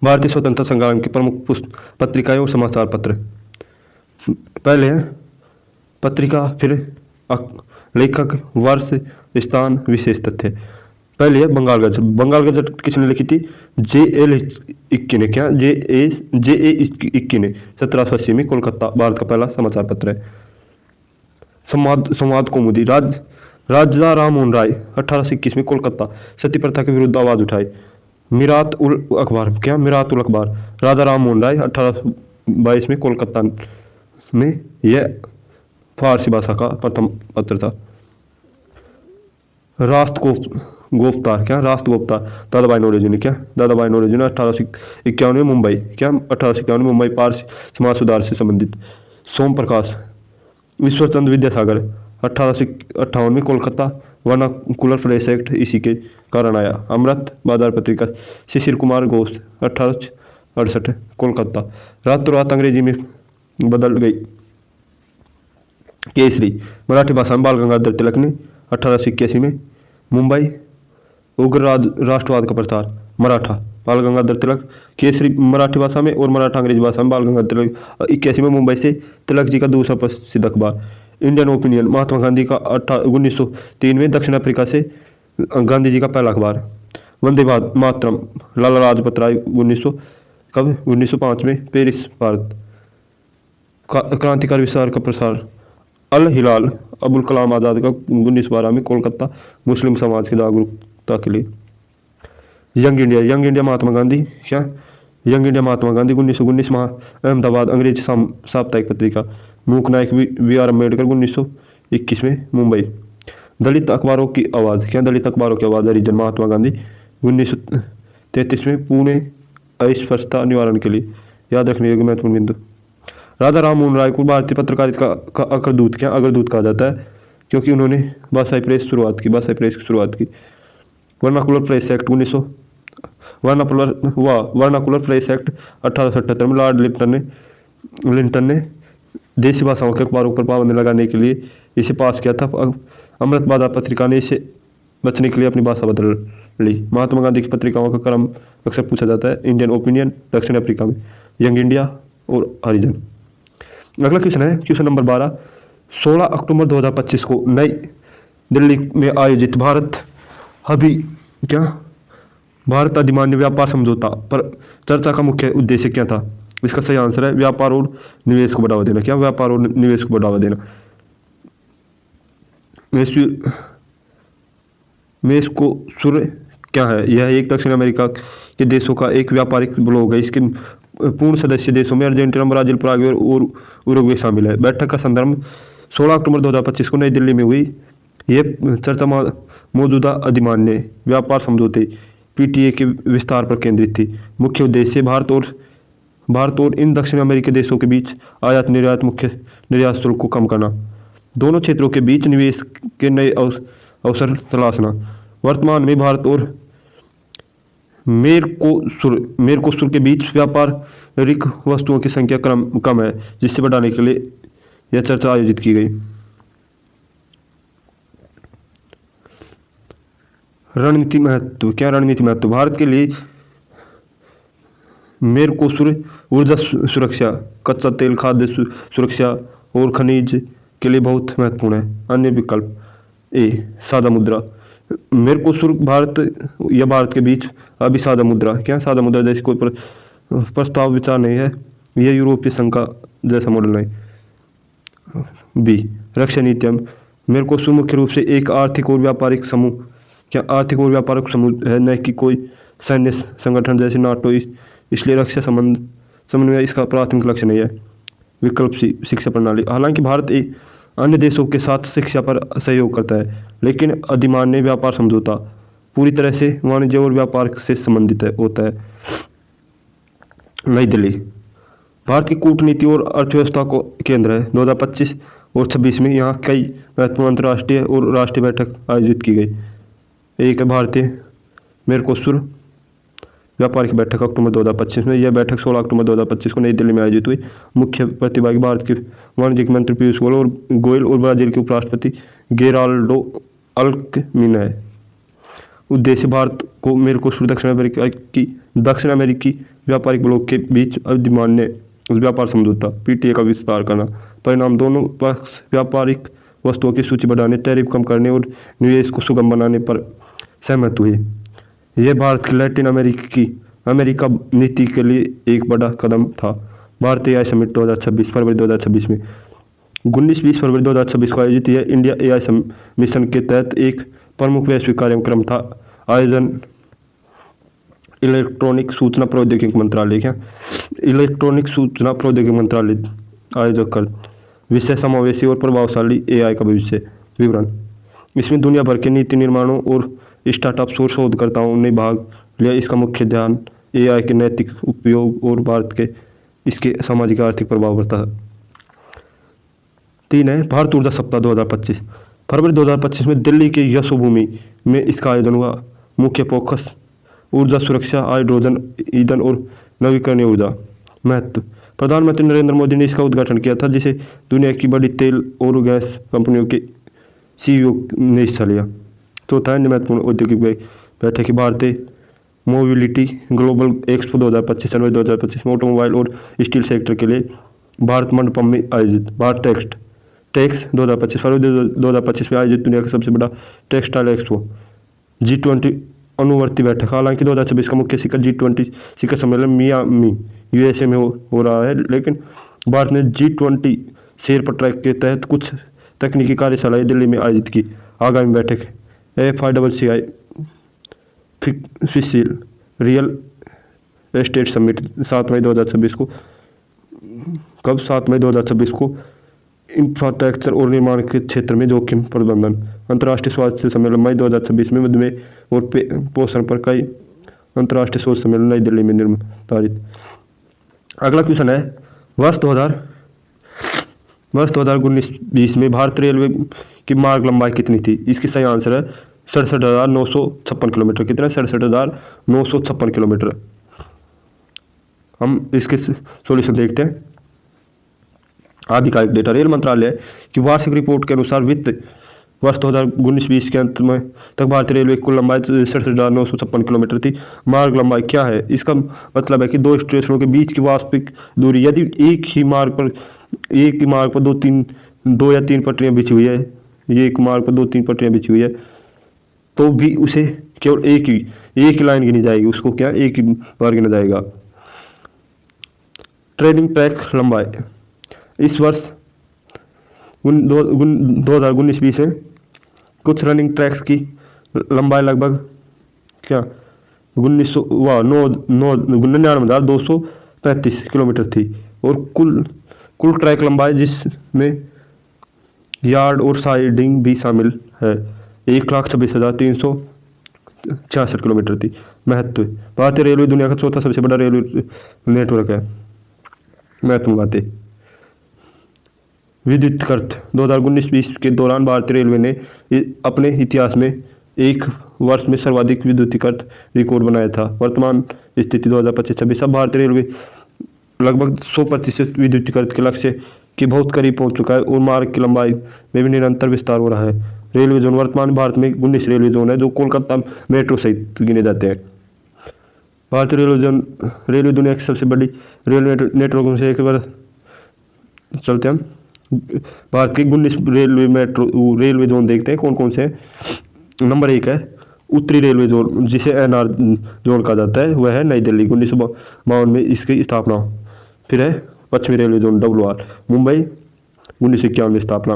भारतीय स्वतंत्रता संग्राम की प्रमुख पत्रिकाएं और समाचार पत्र। पहले है पत्रिका, फिर लेखक, वर्ष, स्थान, विशेष तथ्य। पहले है बंगाल गजट। बंगाल गजट किसने लिखी थी? JL इक्की ने। क्या? JA इक्की ने 1780 में। कोलकाता भारत का पहला समाचार पत्र है। संवाद कौमुदी। राजा राम मोहन राय 1821 में। कोलकाता सती प्रथा के विरुद्ध आवाज उठाई। मीरात उल अखबार। क्या? मीरात उल अखबार। राजा राम मोहन राय 1822 में। कोलकाता में। यह फारसी भाषा का प्रथम पत्र था। राष्ट्रगोप्तार। क्या? राष्ट्रगोप्तार दादाभाई नौरोजी ने। क्या? दादाभाई नौरोजी ने 1851 में मुंबई। क्या? 1851 में मुंबई पारसी समाज सुधार से संबंधित। सोम प्रकाश। ईश्वरचंद्र विद्यासागर 1858 में। कोलकाता वर्नाकुलर प्रेस एक्ट इसी के कारण आया। अमृत बाजार पत्रिका। शिशिर कुमार घोष 1868 कोलकाता। रातों रात अंग्रेजी में बदल गई। केसरी मराठी भाषा में। बाल गंगाधर तिलक ने 1881 में। मुंबई उग्र राष्ट्रवाद का प्रसार। मराठा बाल गंगाधर तिलक। केसरी मराठी भाषा में और मराठा अंग्रेजी भाषा में। बाल गंगाधर तिलक 81 में। मुंबई से तिलक जी का दूसरा प्रसिद्ध अखबार। इंडियन ओपिनियन महात्मा गांधी का 1903 में। दक्षिण अफ्रीका से गांधी जी का पहला अखबार। वंदे मातरम लाला लाजपत राय 1905 में। पेरिस भारत। क्रांतिकारी विचार का प्रसार। अल हिलाल अबुल कलाम आज़ाद का 1912 में। कोलकाता मुस्लिम समाज की जागरूकता के लिए। Young India Mahatma Gandhi. क्या? यंग इंडिया महात्मा गांधी 1919 अहमदाबाद अंग्रेजी साप्ताहिक पत्रिका। मूक नायक BR अम्बेडकर 1921 में। मुंबई। दलित अखबारों की आवाज़। क्या? दलित अखबारों की आवाज़। हरिजन महात्मा गांधी 1933 में। पुणे अस्पृश्यता निवारण के लिए। याद रखने योग्य महत्वपूर्ण बिंदु। राजा राम मोहन राय को भारतीय पत्रकारिता का अग्रदूत। क्या? अग्रदूत कहा जाता है क्योंकि उन्होंने भाषाई प्रेस की शुरुआत की। वर्नाकुलर प्रेस एक्ट 1877 में। लॉर्ड लिंटन ने देसी भाषाओं के अखबारों पर पाबंदी लगाने के लिए इसे पास किया था। अमृत बाजार पत्रिका ने इसे बचने के लिए अपनी भाषा बदल ली। महात्मा गांधी की पत्रिकाओं का क्रम अक्सर पूछा जाता है। इंडियन ओपिनियन दक्षिण अफ्रीका में। यंग इंडिया और हरिजन। अगला क्वेश्चन है क्वेश्चन नंबर 12। 16 अक्टूबर 2025 को नई दिल्ली में आयोजित भारत अधिमान्य व्यापार समझौता पर चर्चा का मुख्य उद्देश्य क्या था? इसका सही आंसर है व्यापार और निवेश को बढ़ावा देना। क्या? व्यापार और निवेश को बढ़ावा देना। मेर्कोसुर क्या है? यह एक दक्षिण अमेरिका के देशों का एक व्यापारिक ब्लॉक है। इसके पूर्ण सदस्य देशों में अर्जेंटीना, ब्राजील, पराग्वे और उरुग्वे शामिल है। बैठक का संदर्भ 16 अक्टूबर 2025 को नई दिल्ली में हुई। ये चर्चा मौजूदा अधिमान्य व्यापार समझौते PTA के विस्तार पर केंद्रित थी। मुख्य उद्देश्य भारत और इन दक्षिण अमेरिकी देशों के बीच आयात निर्यात मुख्य निर्यात शुल्क को कम करना, दोनों क्षेत्रों के बीच निवेश के नए अवसर तलाशना। वर्तमान में भारत और मेर्कोसुर के बीच व्यापारिक वस्तुओं की संख्या कम है, जिससे बढ़ाने के लिए यह चर्चा आयोजित की गई। रणनीति महत्व। क्या रणनीति महत्व? भारत के लिए मेर्कोसुर ऊर्जा सुरक्षा, कच्चा तेल, खाद्य सुरक्षा और खनिज के लिए बहुत महत्वपूर्ण है। अन्य विकल्प: ए सादा मुद्रा। मेर्कोसुर भारत के बीच अभी सादा मुद्रा, क्या सादा मुद्रा जैसे कोई प्रस्ताव विचार नहीं है। यह यूरोपीय संघ का जैसा मॉडल नहीं। बी रक्षा नीतियाँ। मेर्कोसुर मुख्य रूप से एक आर्थिक और व्यापारिक समूह, क्या आर्थिक और व्यापारिक समूह है, न कि कोई सैन्य संगठन जैसे नाटो। इसलिए रक्षा समन्वय इसका प्राथमिक लक्ष्य नहीं है। विकल्प सी शिक्षा प्रणाली। हालांकि भारत अन्य देशों के साथ शिक्षा पर सहयोग करता है, लेकिन अधिमान्य व्यापार समझौता पूरी तरह से वाणिज्य और व्यापार से संबंधित होता है। नई दिल्ली भारत की कूटनीति और अर्थव्यवस्था को केंद्र है। 2025 और 26 में यहाँ कई महत्वपूर्ण अंतर्राष्ट्रीय और राष्ट्रीय बैठक आयोजित की गई। एक है भारतीय मेर्कोसुर व्यापारिक बैठक अक्टूबर 2025 में। यह बैठक 16 अक्टूबर 2025 को नई दिल्ली में आयोजित हुई। मुख्य प्रतिभागी भारत के वाणिज्य मंत्री पीयूष गोयल और ब्राजील के उपराष्ट्रपति गेराल्डो अल्कमिना है। उद्देश्य भारत को मेर्कोसुर दक्षिण अमेरिकी व्यापारिक ब्लॉक के बीच अधिमान्य व्यापार समझौता PTA का विस्तार करना। परिणाम: दोनों पक्ष व्यापारिक वस्तुओं की सूची बढ़ाने, टैरिफ कम करने और निवेश को सुगम बनाने पर सहमत हुए। यह भारत की लैटिन अमेरिका नीति के लिए एक बड़ा कदम था। भारतीय AI समिट 2026 फरवरी 2026 में 19-20 फरवरी 2026 को आयोजित यह इंडिया AI मिशन के तहत एक प्रमुख वैश्विक कार्यक्रम था। आयोजन इलेक्ट्रॉनिक सूचना प्रौद्योगिकी मंत्रालय आयोजक कर। विषय: समावेशी और प्रभावशाली AI का भविष्य। विवरण: इसमें दुनिया भर के नीति निर्माणों और स्टार्टअप्स और शोधकर्ताओं ने भाग लिया। इसका मुख्य ध्यान AI के नैतिक उपयोग और भारत के इसके सामाजिक आर्थिक प्रभाव पर था। 3 है भारत ऊर्जा सप्ताह 2025। फरवरी 2025 में दिल्ली के यशोभूमि में इसका आयोजन हुआ। मुख्य फोकस ऊर्जा सुरक्षा, हाइड्रोजन ईंधन और नवीकरणीय ऊर्जा। महत्व: प्रधानमंत्री नरेंद्र मोदी ने इसका उद्घाटन किया था, जिसे दुनिया की बड़ी तेल और गैस कंपनियों के CEO ने हिस्सा लिया। चौथा है महत्वपूर्ण औद्योगिक बैठक की भारतीय मोबिलिटी ग्लोबल एक्सपो 2025 जनवरी 2025 में ऑटोमोबाइल और स्टील सेक्टर के लिए भारत मंडपम में आयोजित। भारत टेक्स 2025 फरवरी 2025 में आयोजित दुनिया का सबसे बड़ा टेक्सटाइल एक्सपो। G20 अनुवर्ती बैठक। हालांकि 2026 का मुख्य शिखर G20 शिखर सम्मेलन मियामी USA में हो रहा है, लेकिन भारत ने G20 शेरपा ट्रैक के तहत कुछ तकनीकी कार्यशालाएं दिल्ली में आयोजित की। आगामी बैठक FICCI फिशिल रियल एस्टेट समिट 7 मई 2026 को। कब? 7 मई 2026 को। इंफ्रास्ट्रक्चर और निर्माण के क्षेत्र में जोखिम प्रबंधन। अंतर्राष्ट्रीय स्वास्थ्य सम्मेलन मई 2026 में। मधुमेह और पोषण पर कई अंतर्राष्ट्रीय शोध सम्मेलन नई दिल्ली में निर्धारित। अगला क्वेश्चन है वर्ष 2019-20 में भारतीय रेलवे की मार्ग लंबाई कितनी थी? इसकी सही आंसर है 67,956 किलोमीटर। कितना? 67,956 किलोमीटर। हम इसके सॉल्यूशन देखते हैं। आधिकारिक डेटा: रेल मंत्रालय की वार्षिक रिपोर्ट के अनुसार वित्त वर्ष 2019-20 के अंत में तक भारतीय रेलवे की कुल लंबाई 67,956 किलोमीटर थी। मार्ग लंबाई क्या है? इसका मतलब है कि दो स्टेशनों के बीच की वास्तविक दूरी। यदि एक ही मार्ग पर दो या तीन पटरियां बिछी हुई है, एक मार्ग पर 2-3 पटरियां बिछी हुई है, तो भी उसे केवल एक ही लाइन गिनी जाएगी। उसको क्या? एक ही बार गिना जाएगा। ट्रेनिंग ट्रैक लंबाई इस वर्ष 2019-20 में कुछ रनिंग ट्रैक्स की लंबाई लगभग क्या 99,235 किलोमीटर थी और कुल ट्रैक लंबाई जिसमें यार्ड और साइडिंग भी शामिल है 1,26,366 किलोमीटर थी। महत्व भारतीय रेलवे दुनिया का चौथा सबसे बड़ा रेलवे नेटवर्क है। महत्वपूर्ण बातें विद्युतीकरण 2019-20 के दौरान भारतीय रेलवे ने अपने इतिहास में एक वर्ष में सर्वाधिक विद्युतीकरण रिकॉर्ड बनाया था। वर्तमान स्थिति 2025-26 अब भारतीय रेलवे लगभग 100% विद्युतीकरण के लक्ष्य के बहुत करीब पहुंच चुका है और मार्ग की लंबाई में भी निरंतर विस्तार हो रहा है। रेलवे जोन वर्तमान भारत में 19 रेलवे जोन है जो कोलकाता मेट्रो सहित गिने जाते हैं। भारतीय रेलवे दुनिया की सबसे बड़ी रेलवे नेटवर्क में से एक बार चलते हैं हम भारत के 19 रेलवे जोन देखते हैं कौन कौन से हैं। नंबर 1 है उत्तरी रेलवे जोन जिसे NR जोन कहा जाता है, वह है नई दिल्ली 1952 में इसकी स्थापना। फिर है पश्चिमी रेलवे जोन WR मुंबई 1951 में स्थापना।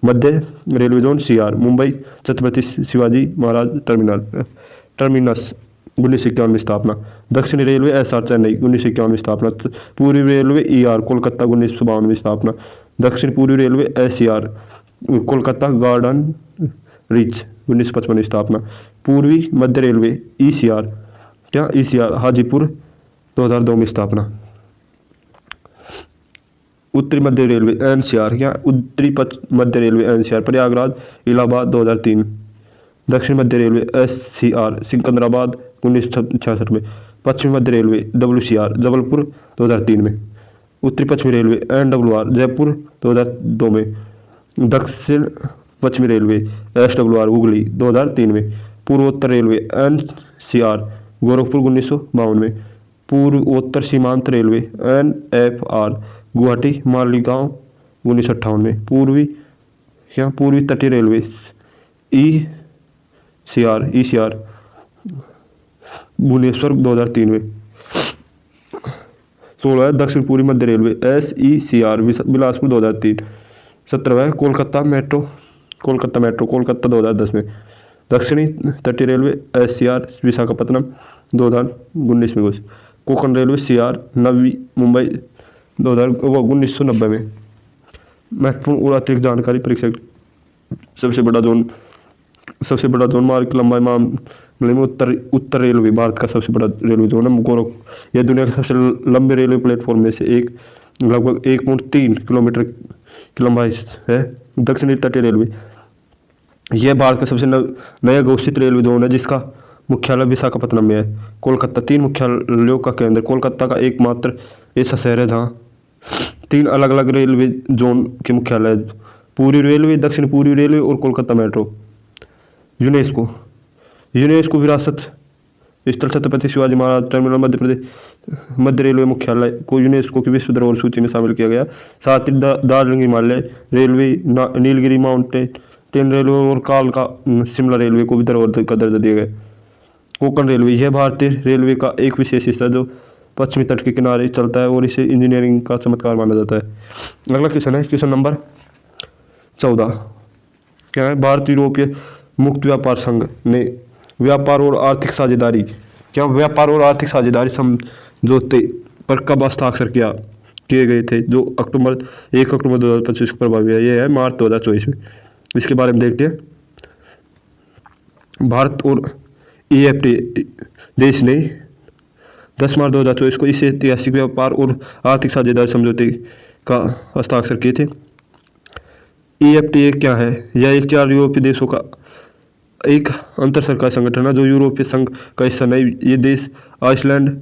मध्य railway zone CR Mumbai Chhatrapati Shivaji Maharaj Terminus 1951 में स्थापना। दक्षिणी रेलवे SR चेन्नई 1951 में स्थापना। पूर्वी रेलवे ER कोलकाता 1952 में स्थापना। दक्षिण पूर्वी railway SCR Kolkata garden reach 1955 में स्थापना। पूर्वी मध्य रेलवे ECR हाजीपुर 2002 में स्थापना। उत्तरी मध्य रेलवे NCR उत्तरी मध्य रेलवे NCR प्रयागराज इलाहाबाद 2003। दक्षिण मध्य रेलवे SCR सिकंदराबाद 1966 में। पश्चिमी मध्य रेलवे WCR जबलपुर 2003 में। उत्तरी पश्चिमी रेलवे NWR जयपुर 2002 में। दक्षिण पश्चिमी रेलवे SWR हुगली 2003 में। पूर्वोत्तर रेलवे NCR गोरखपुर 1952 में। पूर्वोत्तर सीमांत रेलवे NFR गुवाहाटी मालीगांव 1958 में। पूर्वी तटीय रेलवे ECR भुवनेश्वर 2003 में। 16 दक्षिण पूर्वी मध्य railway SECR Bilaspur 2003। 17 Kolkata metro Kolkata 2010 में। दक्षिणी तटीय रेलवे SCR विशाखापत्तनम 2019 में। कोंकण रेलवे CR नवी मुंबई 1990 में। महत्वपूर्ण और अतिरिक्त जानकारी परीक्षा सबसे बड़ा जोन मार्ग की लंबाई मामले में उत्तर रेलवे भारत का सबसे बड़ा रेलवे जोन है। यह दुनिया के सबसे लंबे रेलवे प्लेटफॉर्म में से एक लगभग 1.3 किलोमीटर की लंबाई है। दक्षिणी तटीय रेलवे यह भारत का सबसे नया घोषित रेलवे जोन है जिसका मुख्यालय विशाखापत्तनम में है। कोलकाता 3 मुख्यालयों का केंद्र कोलकाता का एकमात्र ऐसा शहर है जहाँ 3 अलग अलग रेलवे जोन के मुख्यालय है। पूर्वी रेलवे दक्षिण पूर्वी रेलवे और कोलकाता मेट्रो। यूनेस्को विरासत स्थल छत्रपति शिवाजी महाराज टर्मिनल मध्य रेलवे मुख्यालय को यूनेस्को की विश्व धरोहर सूची में शामिल किया गया। साथ ही Darjeeling Himalaya railway Nilgiri mountain railway और कालका शिमला रेलवे को भी धरोहर का दर्जा दिया गया। कोंकण रेलवे यह भारतीय रेलवे का एक विशेष हिस्सा जो पश्चिमी तट के किनारे चलता है और इसे इंजीनियरिंग का चमत्कार माना जाता है। अगला क्वेश्चन है क्वेश्चन नंबर 14 क्या है। भारत यूरोपीय मुक्त व्यापार संघ ने व्यापार और आर्थिक साझेदारी समझौते पर कब हस्ताक्षर किए गए थे जो 1 अक्टूबर 2025 को प्रभावी है। यह है मार्च 2024 में। इसके बारे में देखते हैं। भारत और EFTA देश ने 10 मार्च 2024 को इस ऐतिहासिक व्यापार और आर्थिक साझेदारी समझौते का हस्ताक्षर किए थे। EFTA क्या है। यह 4 यूरोपीय देशों का एक अंतर सरकारी संगठन है जो यूरोपीय संघ का हिस्सा नहीं। ये देश आइसलैंड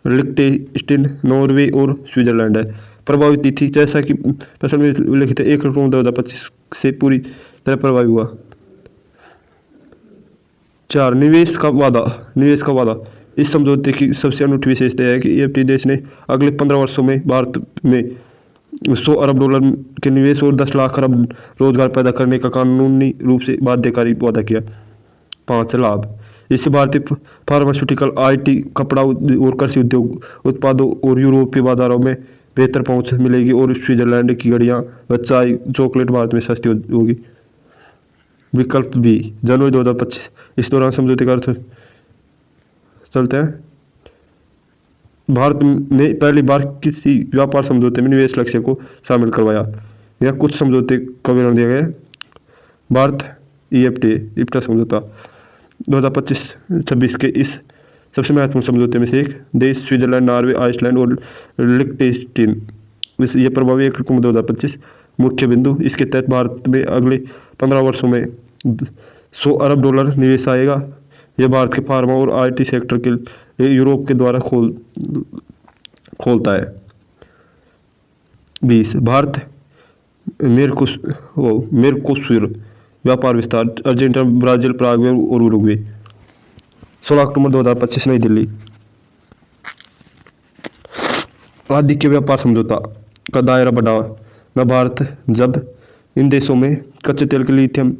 लिechtenstein नॉर्वे और स्विट्जरलैंड है। प्रभावी तिथि जैसा कि प्रश्न में उल्लेखित है 1 अक्टूबर 2025 से पूरी तरह प्रभावी हुआ। 4 निवेश का वादा। इस समझौते की सबसे अनूठी विशेषता है कि EFTA देश ने अगले 15 वर्षों में भारत में $100 अरब के निवेश और 10 लाख अरब रोजगार पैदा करने का कानूनी रूप से बाध्यकारी वादा किया। 5 लाभ। इससे भारतीय फार्मास्यूटिकल, आईटी, कपड़ा और कृषि उद्योग उत्पादों और यूरोपीय बाजारों में बेहतर पहुंच मिलेगी और स्विट्जरलैंड की घड़ियाँ व चाय चॉकलेट भारत में सस्ती होगी। विकल्प बी जनवरी 2025। इस दौरान समझौते का अर्थ चलते हैं। भारत ने पहली बार किसी व्यापार समझौते में निवेश लक्ष्य को शामिल करवाया। यह कुछ समझौते का विवरण दिया गया है। भारत इफ्टा समझौता 2025-26 के इस सबसे महत्वपूर्ण समझौते में से एक देश स्विट्जरलैंड, नॉर्वे, आइसलैंड और लिechtenstein। ये प्रभावी 1 अक्टूबर 2025। मुख्य बिंदु, इसके तहत भारत में अगले 15 वर्षों में $100 अरब निवेश आएगा। यह भारत के फार्मा और आईटी सेक्टर के लिए यूरोप के द्वारा खोलता है। 20 भारत मेरकोसुर व्यापार विस्तार अर्जेंटीना, ब्राजील, पराग्वे और उरुग्वे। 16 अक्टूबर 2025 नई दिल्ली। आधिक्य व्यापार समझौता का दायरा बढ़ाना। भारत जब इन देशों में कच्चे तेल के लिथियम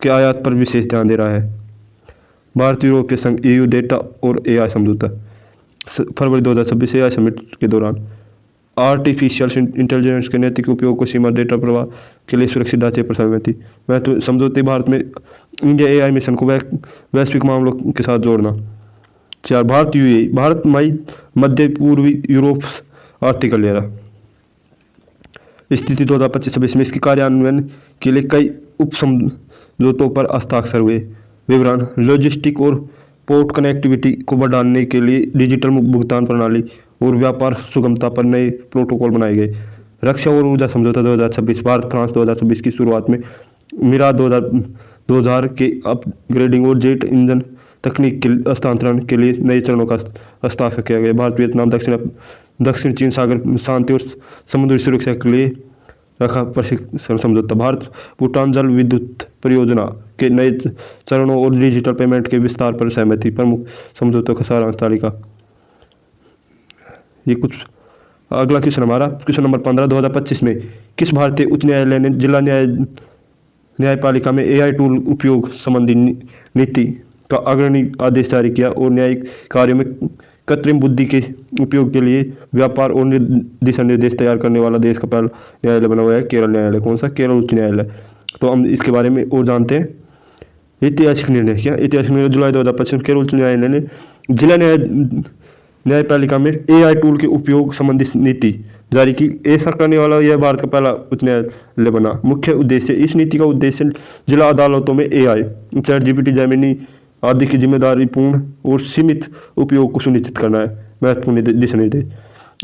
के आयात पर विशेष ध्यान दे रहा है। भारत यूरोपीय संघ EU डेटा और AI समझौता। फरवरी 2026 AI समिट के दौरान आर्टिफिशियल इंटेलिजेंस के नैतिक उपयोग को सीमा, डेटा प्रवाह के लिए सुरक्षित ढांचे पर सहमति। महत्व समझौते, भारत में इंडिया AI मिशन को वैश्विक मामलों के साथ जोड़ना। 4 भारत UAE, भारत मध्य पूर्वी यूरोप आर्थिक गलियारा। स्थिति 2025-26 में इसके कार्यान्वयन के लिए कई उप समझौतों पर हस्ताक्षर हुए। विवरण, लॉजिस्टिक और पोर्ट कनेक्टिविटी को बढ़ाने के लिए डिजिटल भुगतान प्रणाली और व्यापार सुगमता पर नए प्रोटोकॉल बनाए गए। रक्षा और ऊर्जा समझौता 2026, भारत फ्रांस 2026 की शुरुआत में मिरा 2000 के अपग्रेडिंग और जेट इंजन तकनीक के हस्तांतरण के लिए नए चरणों का हस्ताक्षर किया गया। भारत, वियतनाम, दक्षिण चीन सागर शांति और समुद्री सुरक्षा के लिए रखा प्रशिक्षण समझौता। भारत भूटान जल विद्युत परियोजना के नए चरणों और डिजिटल पेमेंट के विस्तार पर सहमति। प्रमुख समझौतों का सारांश तालिका। ये कुछ अगला क्वेश्चन हमारा क्वेश्चन नंबर 15। 2025 में किस भारतीय उच्च न्यायालय ने जिला न्यायपालिका में AI टूल उपयोग संबंधी नीति का अग्रणी आदेश जारी किया और न्यायिक कार्यों में कृत्रिम बुद्धि के उपयोग के लिए व्यापार और दिशा निर्देश तैयार करने वाला देश का पहला न्यायालय बना हुआ है केरल न्यायालय। कौन सा? केरल उच्च न्यायालय। तो हम इसके बारे में और जानते हैं। ऐतिहासिक निर्णय। क्या ऐतिहासिक निर्णय? जुलाई 2025 केरल उच्च न्यायालय ने जिला न्यायपालिका में AI टूल के उपयोग संबंधी नीति जारी की। ऐसा करने वाला यह भारत का पहला उच्च न्यायालय बना। मुख्य उद्देश्य, इस नीति का उद्देश्य जिला अदालतों में AI, ChatGPT, जेमिनी आदि की जिम्मेदारीपूर्ण और सीमित उपयोग को सुनिश्चित करना है। महत्वपूर्ण दिशा निर्देश।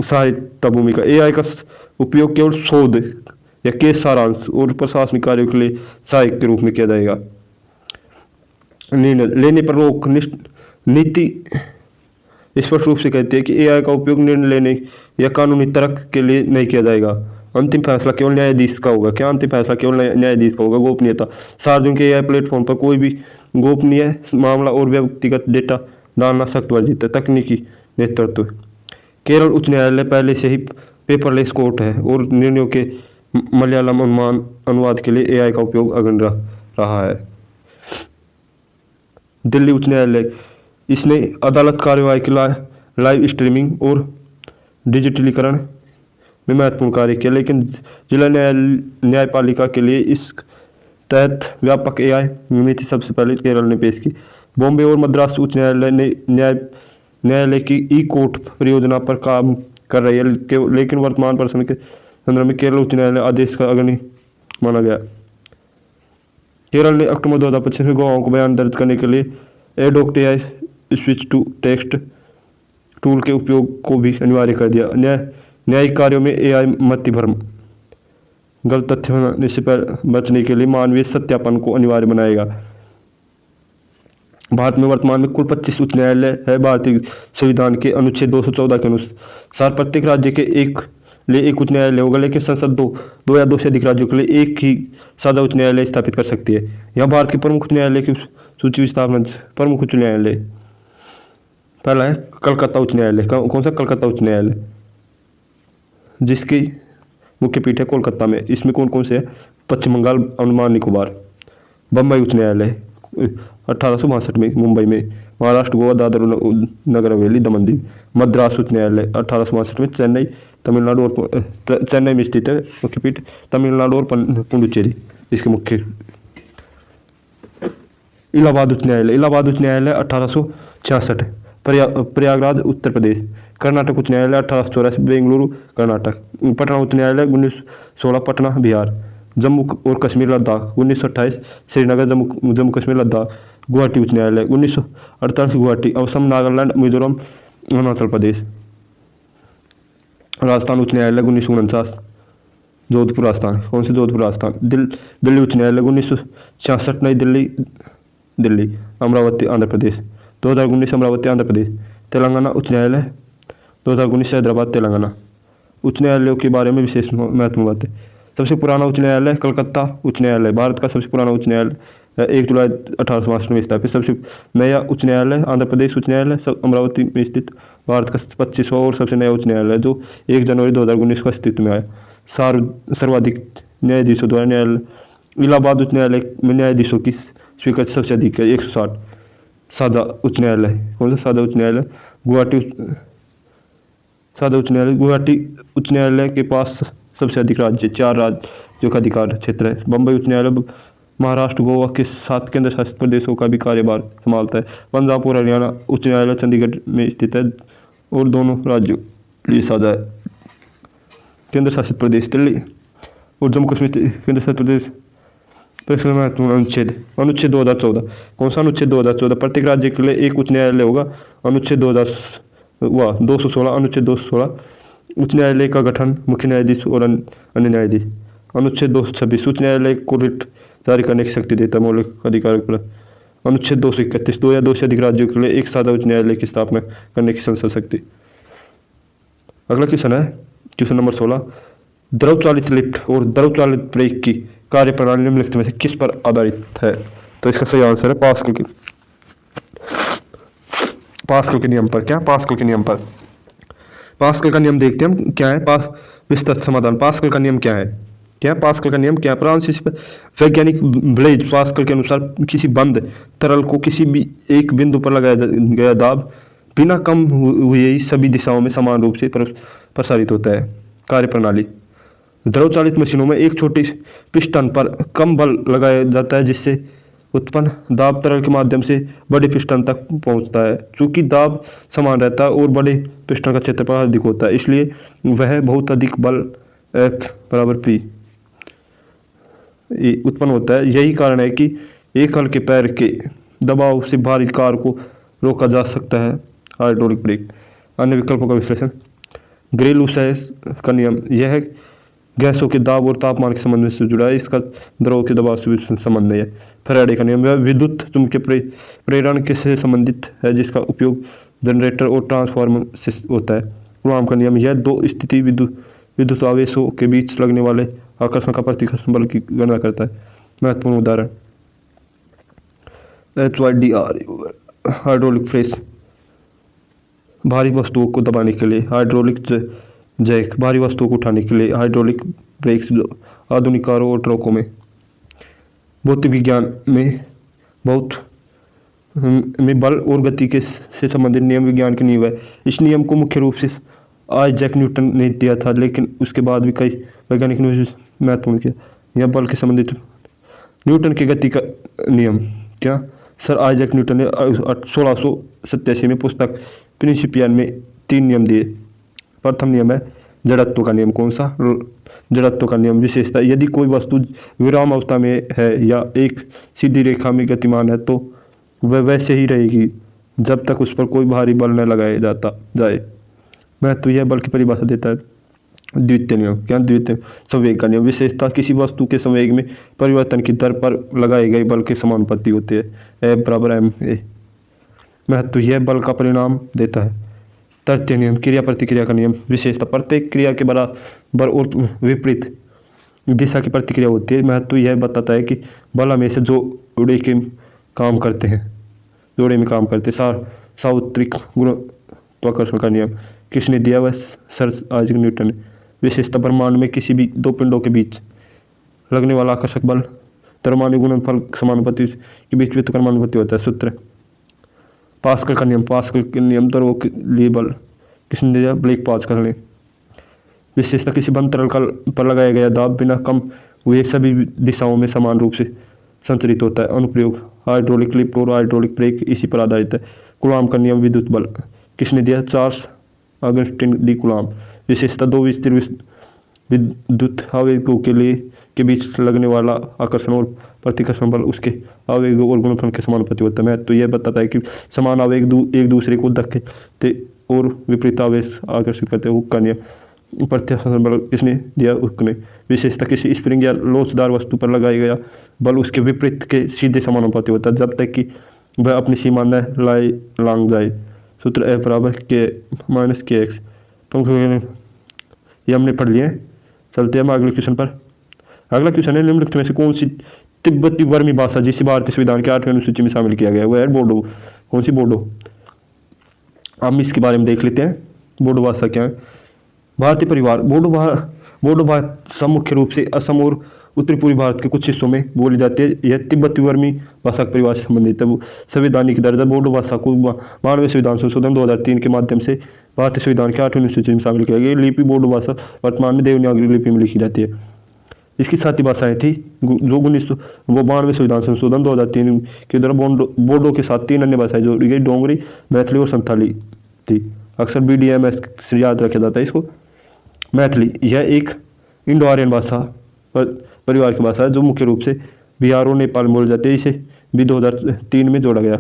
सहायता भूमिका, AI का उपयोग केवल शोध या केस सारांश और प्रशासनिक कार्यों के लिए सहायक के रूप में किया जाएगा। निर्णय लेने पर रोक। नीति स्पष्ट रूप से कहती है कि AI का उपयोग निर्णय लेने या कानूनी तर्क के लिए नहीं किया जाएगा। अंतिम फैसला केवल न्यायाधीश का होगा। क्या? अंतिम फैसला केवल न्यायाधीश का होगा। गोपनीयता, सार्वजनिक AI प्लेटफॉर्म पर कोई भी गोपनीय मामला और व्यक्तिगत डेटा डालना सख्त वर्जित है। तकनीकी नेतृत्व, केरल उच्च न्यायालय पहले से ही पेपरलेस कोर्ट है और निर्णयों के मलयालम अनुवाद के लिए AI का उपयोग अग्रणी रहा है। दिल्ली उच्च न्यायालय, इसने अदालत कार्यवाही की लाइव स्ट्रीमिंग और डिजिटलीकरण में महत्वपूर्ण कार्य किया, लेकिन जिला न्यायपालिका के लिए इस तहत व्यापक AI नीति सबसे पहले केरल ने पेश की। बॉम्बे और मद्रास उच्च न्यायालय ने न्यायालय की ई-कोर्ट परियोजना पर काम कर रही है, लेकिन वर्तमान प्रश्न के संदर्भ में केरल उच्च न्यायालय आदेश का अग्रणी माना गया। केरल ने अक्टूबर 2025 में गवाहों को बयान दर्ज करने के लिए एडोक्ट AI switch to text tool के उपयोग को भी अनिवार्य कर दिया। न्यायिक कार्यों में AI मति भ्रम, गलत तथ्य बनाने से बचने के लिए मानवीय सत्यापन को अनिवार्य बनाएगा। भारत में वर्तमान में कुल 25 उच्च न्यायालय है। भारतीय संविधान के अनुच्छेद 214 के अनुसार प्रत्येक राज्य के लिए एक उच्च न्यायालय होगा, लेकिन संसद दो या दो से अधिक राज्यों के लिए एक ही साझा उच्च न्यायालय स्थापित कर सकती है। यहाँ भारत के प्रमुख उच्च न्यायालय की सूची स्थापना। प्रमुख उच्च न्यायालय, पहला है कलकत्ता उच्च न्यायालय। कौन सा? कलकत्ता उच्च न्यायालय, जिसकी मुख्य पीठ है कोलकाता में। इसमें कौन कौन से है? पश्चिम बंगाल, अंडमान निकोबार। बम्बई उच्च न्यायालय, 1862 में मुंबई में। महाराष्ट्र, गोवा, दादर नगर हवेली, दमन दीव। मद्रास उच्च न्यायालय 1862 में चेन्नई, तमिलनाडु और चेन्नई में स्थित है मुख्य पीठ। तमिलनाडु और पुडुचेरी इसके मुख्य। इलाहाबाद उच्च न्यायालय 1866। प्रयागराज उत्तर प्रदेश। कर्नाटक उच्च न्यायालय 1884 बेंगलुरु कर्नाटक। पटना उच्च न्यायालय 1916 पटना बिहार। जम्मू और कश्मीर लद्दाख 1928 श्रीनगर जम्मू कश्मीर लद्दाख। गुवाहाटी उच्च न्यायालय 1948 गुवाहाटी। असम, नागालैंड, मिजोरम, अरुणाचल प्रदेश। राजस्थान उच्च न्यायालय 1949 जोधपुर राजस्थान। कौन से? जोधपुर राजस्थान। दिल्ली उच्च न्यायालय 1966 नई दिल्ली। अमरावती आंध्र प्रदेश 2019 अमरावती आंध्र प्रदेश। तेलंगाना उच्च न्यायालय 2019 हैदराबाद तेलंगाना। उच्च न्यायालयों के बारे में विशेष महत्वपूर्ण बातें। सबसे पुराना उच्च न्यायालय कलकत्ता उच्च न्यायालय भारत का सबसे पुराना उच्च न्यायालय 1 जुलाई 1862 में स्थापित। सबसे नया उच्च न्यायालय आंध्र प्रदेश उच्च न्यायालय अमरावती में स्थित भारत का 25वां और सबसे नया उच्च न्यायालय जो 1 जनवरी 2019 को अस्तित्व में आया। सर्वाधिक न्यायाधीशों द्वारा न्यायालय। इलाहाबाद उच्च न्यायालय में न्यायाधीशों की स्वीकृति सबसे अधिक है 160। सादा उच्च न्यायालय। कौन सा? सादा उच्च न्यायालय गुवाहाटी उच्च न्यायालय के पास सबसे अधिक राज्य 4 राज्यों का अधिकार क्षेत्र है। बम्बई उच्च न्यायालय महाराष्ट्र, गोवा के 7 केंद्र शासित प्रदेशों का भी कार्यभार संभालता है। पंजाब और हरियाणा उच्च न्यायालय चंडीगढ़ में स्थित है और दोनों राज्यों के लिए साझा है। केंद्र शासित प्रदेश दिल्ली और जम्मू कश्मीर केंद्र शासित प्रदेश। अनुच्छेद 2014। कौन सा अनुच्छेद? 2014। प्रत्येक राज्य के लिए एक उच्च न्यायालय होगा। अनुच्छेद 216। अनुच्छेद 216 उच्च न्यायालय का गठन, मुख्य न्यायाधीश और अन्य न्यायाधीश। अनुच्छेद 226 उच्च न्यायालय को रिट जारी करने की शक्ति देता है मौलिक अधिकार पर। अनुच्छेद 231 2 या 2 से अधिक राज्यों के लिए एक साझा उच्च न्यायालय की स्थापना करने की संसद शक्ति। अगला क्वेश्चन है क्वेश्चन नंबर 16। द्रव चालित लिफ्ट और द्रव चालित ब्रेक की कार्यप्रणाली निम्नलिखित में से किस पर आधारित है? तो इसका सही आंसर है पास्कल के नियम पर। क्या? पास्कल के नियम पर। पास्कल का नियम देखते हैं हम क्या है। विस्तृत समाधान। पास्कल का नियम क्या है? क्या पास्कल का नियम क्या है? फ्रांसीसी वैज्ञानिक ब्लेज पास्कल के अनुसार किसी बंद तरल को किसी भी एक बिंदु पर लगाया गया दाब बिना कम हुए सभी दिशाओं में समान रूप से प्रसारित होता है। कार्यप्रणाली। द्रव चालित मशीनों में एक छोटी पिस्टन पर कम बल लगाया जाता है जिससे उत्पन्न दाब तरल के माध्यम से बड़े पिस्टन तक पहुंचता है। चूंकि दाब समान रहता है और बड़े पिस्टन का क्षेत्रफल अधिक होता है इसलिए वह बहुत अधिक बल F = P उत्पन्न होता है। यही कारण है कि एक हल्के पैर के दबाव से भारी कार को रोका जा सकता है। Hydraulic brake. अन्य विकल्पों का विश्लेषण। ग्रे-लुसाय का नियम। यह गैसों के दाब और तापमान के संबंध से जुड़ा है। इसका द्रव के दबाव से भी संबंध नहीं है। फैराडे का नियम। यह विद्युत चुंबकीय प्रेरण के से संबंधित है जिसका उपयोग जनरेटर और ट्रांसफार्मर से होता है। कूलॉम का नियम। यह 2 स्थिति विद्युत आवेशों के बीच लगने वाले आकर्षण का प्रतिकर्षण बल की गणना करता है। महत्वपूर्ण उदाहरण HYDR हाइड्रोलिक प्रेस भारी वस्तुओं को दबाने के लिए, हाइड्रोलिक जैक भारी वस्तुओं को उठाने के लिए, हाइड्रोलिक ब्रेक्स आधुनिक कारों और ट्रकों में। भौतिक विज्ञान में बल और गति के से संबंधित नियम विज्ञान की नींव है। इस नियम को मुख्य रूप से आइजैक न्यूटन ने दिया था लेकिन उसके बाद भी कई वैज्ञानिक ने महत्वपूर्ण किया। यह बल के संबंधित न्यूटन की गति का नियम। क्या? सर आइजैक न्यूटन ने 1687 में पुस्तक प्रिंसिपियन में 3 नियम दिए। प्रथम नियम है जड़त्व का नियम। कौन सा? जड़त्व का नियम। विशेषता। यदि कोई वस्तु विराम अवस्था में है या एक सीधी रेखा में गतिमान है तो वह वैसे ही रहेगी जब तक उस पर कोई भारी बल न लगाया जाए। महत्व यह बल की परिभाषा देता है। द्वितीय नियम। क्या? द्वितीय संवेग का नियम। विशेषता। किसी वस्तु के संवेग में परिवर्तन की दर पर लगाए गए बल के समानुपाती होते हैं। F = ma। महत्व यह बल का परिणाम देता है। तृतीय नियम। क्रिया प्रतिक्रिया का नियम। विशेषता। प्रत्येक क्रिया के बराबर और विपरीत दिशा की प्रतिक्रिया होती है। महत्व यह बताता है कि बल हमेशा जोड़े में काम करते। सार्वत्रिक गुरुत्वाकर्षण का नियम किसने दिया? वह सर आइजैक न्यूटन ने। विशेषता। ब्रह्मांड में किसी भी 2 पिंडों के बीच लगने वाला आकर्षक बल परमाणु गुणनफल समानुपाती के बीच व्युत्क्रम समानुपाती होता है। सूत्र पास्कल का नियम, पास्कल के नियम द्रवों के लिए बल किसने दिया? ब्लैक पास्कल ने। विशेषता किसी बंद तरल पर लगाया गया दाब बिना कम हुए सभी दिशाओं में समान रूप से संचरित होता है। अनुप्रयोग हाइड्रोलिक लिफ्ट और हाइड्रोलिक ब्रेक इसी पर आधारित है। कूलॉम का नियम विद्युत बल किसने दिया? Charles Augustin de Coulomb. विशेषता दो स्थिर विद्युत आवेगों के बीच लगने वाला आकर्षण और प्रतिकर्षण बल उसके आवेगों और गुणनफल के समानुपाती होता है। मैं तो यह बताता है कि समान आवेग एक दूसरे को धक्के और विपरीत आवेश आकर्षित करते हैं। हुक का नियम प्रत्याकर्षण बल किसने दिया? हुक ने। विशेषता किसी स्प्रिंग या लोचदार वस्तु पर लगाया गया बल उसके विपरीत के सीधे समानुपाती होता है जब तक कि वह अपनी सीमा न लांघ जाए। सूत्र F बराबर के माइनस के एक्स। ये हमने पढ़ लिए। चलते हैं हम अगले क्वेश्चन पर। अगला क्वेश्चन है निम्नलिखित में से कौन सी तिब्बती वर्मी भाषा जिसे भारतीय संविधान के 8वें अनुसूची में शामिल किया गया है? वह है बोडो। कौन सी? बोडो। हम इसके बारे में देख लेते हैं। बोडो भाषा क्या है? भारतीय परिवार बोडो भाषा मुख्य रूप से असम और उत्तरी पूर्वी भारत के कुछ हिस्सों में बोली जाती है। यह तिब्बती वर्मी भाषा के परिवार से संबंधित है। वो संवैधानिक दर्जा बोडो भाषा को 92वें संविधान संशोधन 2003 के माध्यम से भारतीय संविधान के 8वें अनुसूची में शामिल किया गया। लिपि बोडो भाषा वर्तमान में देवनागरी लिपि में लिखी जाती है। इसकी साथी भाषाएं थी जो 1992 संविधान संशोधन 2003 के द्वारा बोडो के साथ 3 अन्य भाषाएं जोड़ी गई, डोंगरी, मैथिली और संथाली थी। अक्सर BDMS से याद रखा जाता है इसको। मैथिली यह एक इंडो आर्यन भाषा परिवार की भाषा है जो मुख्य रूप से बिहार और नेपाल में बोली जाती है। इसे भी 2003 में जोड़ा गया।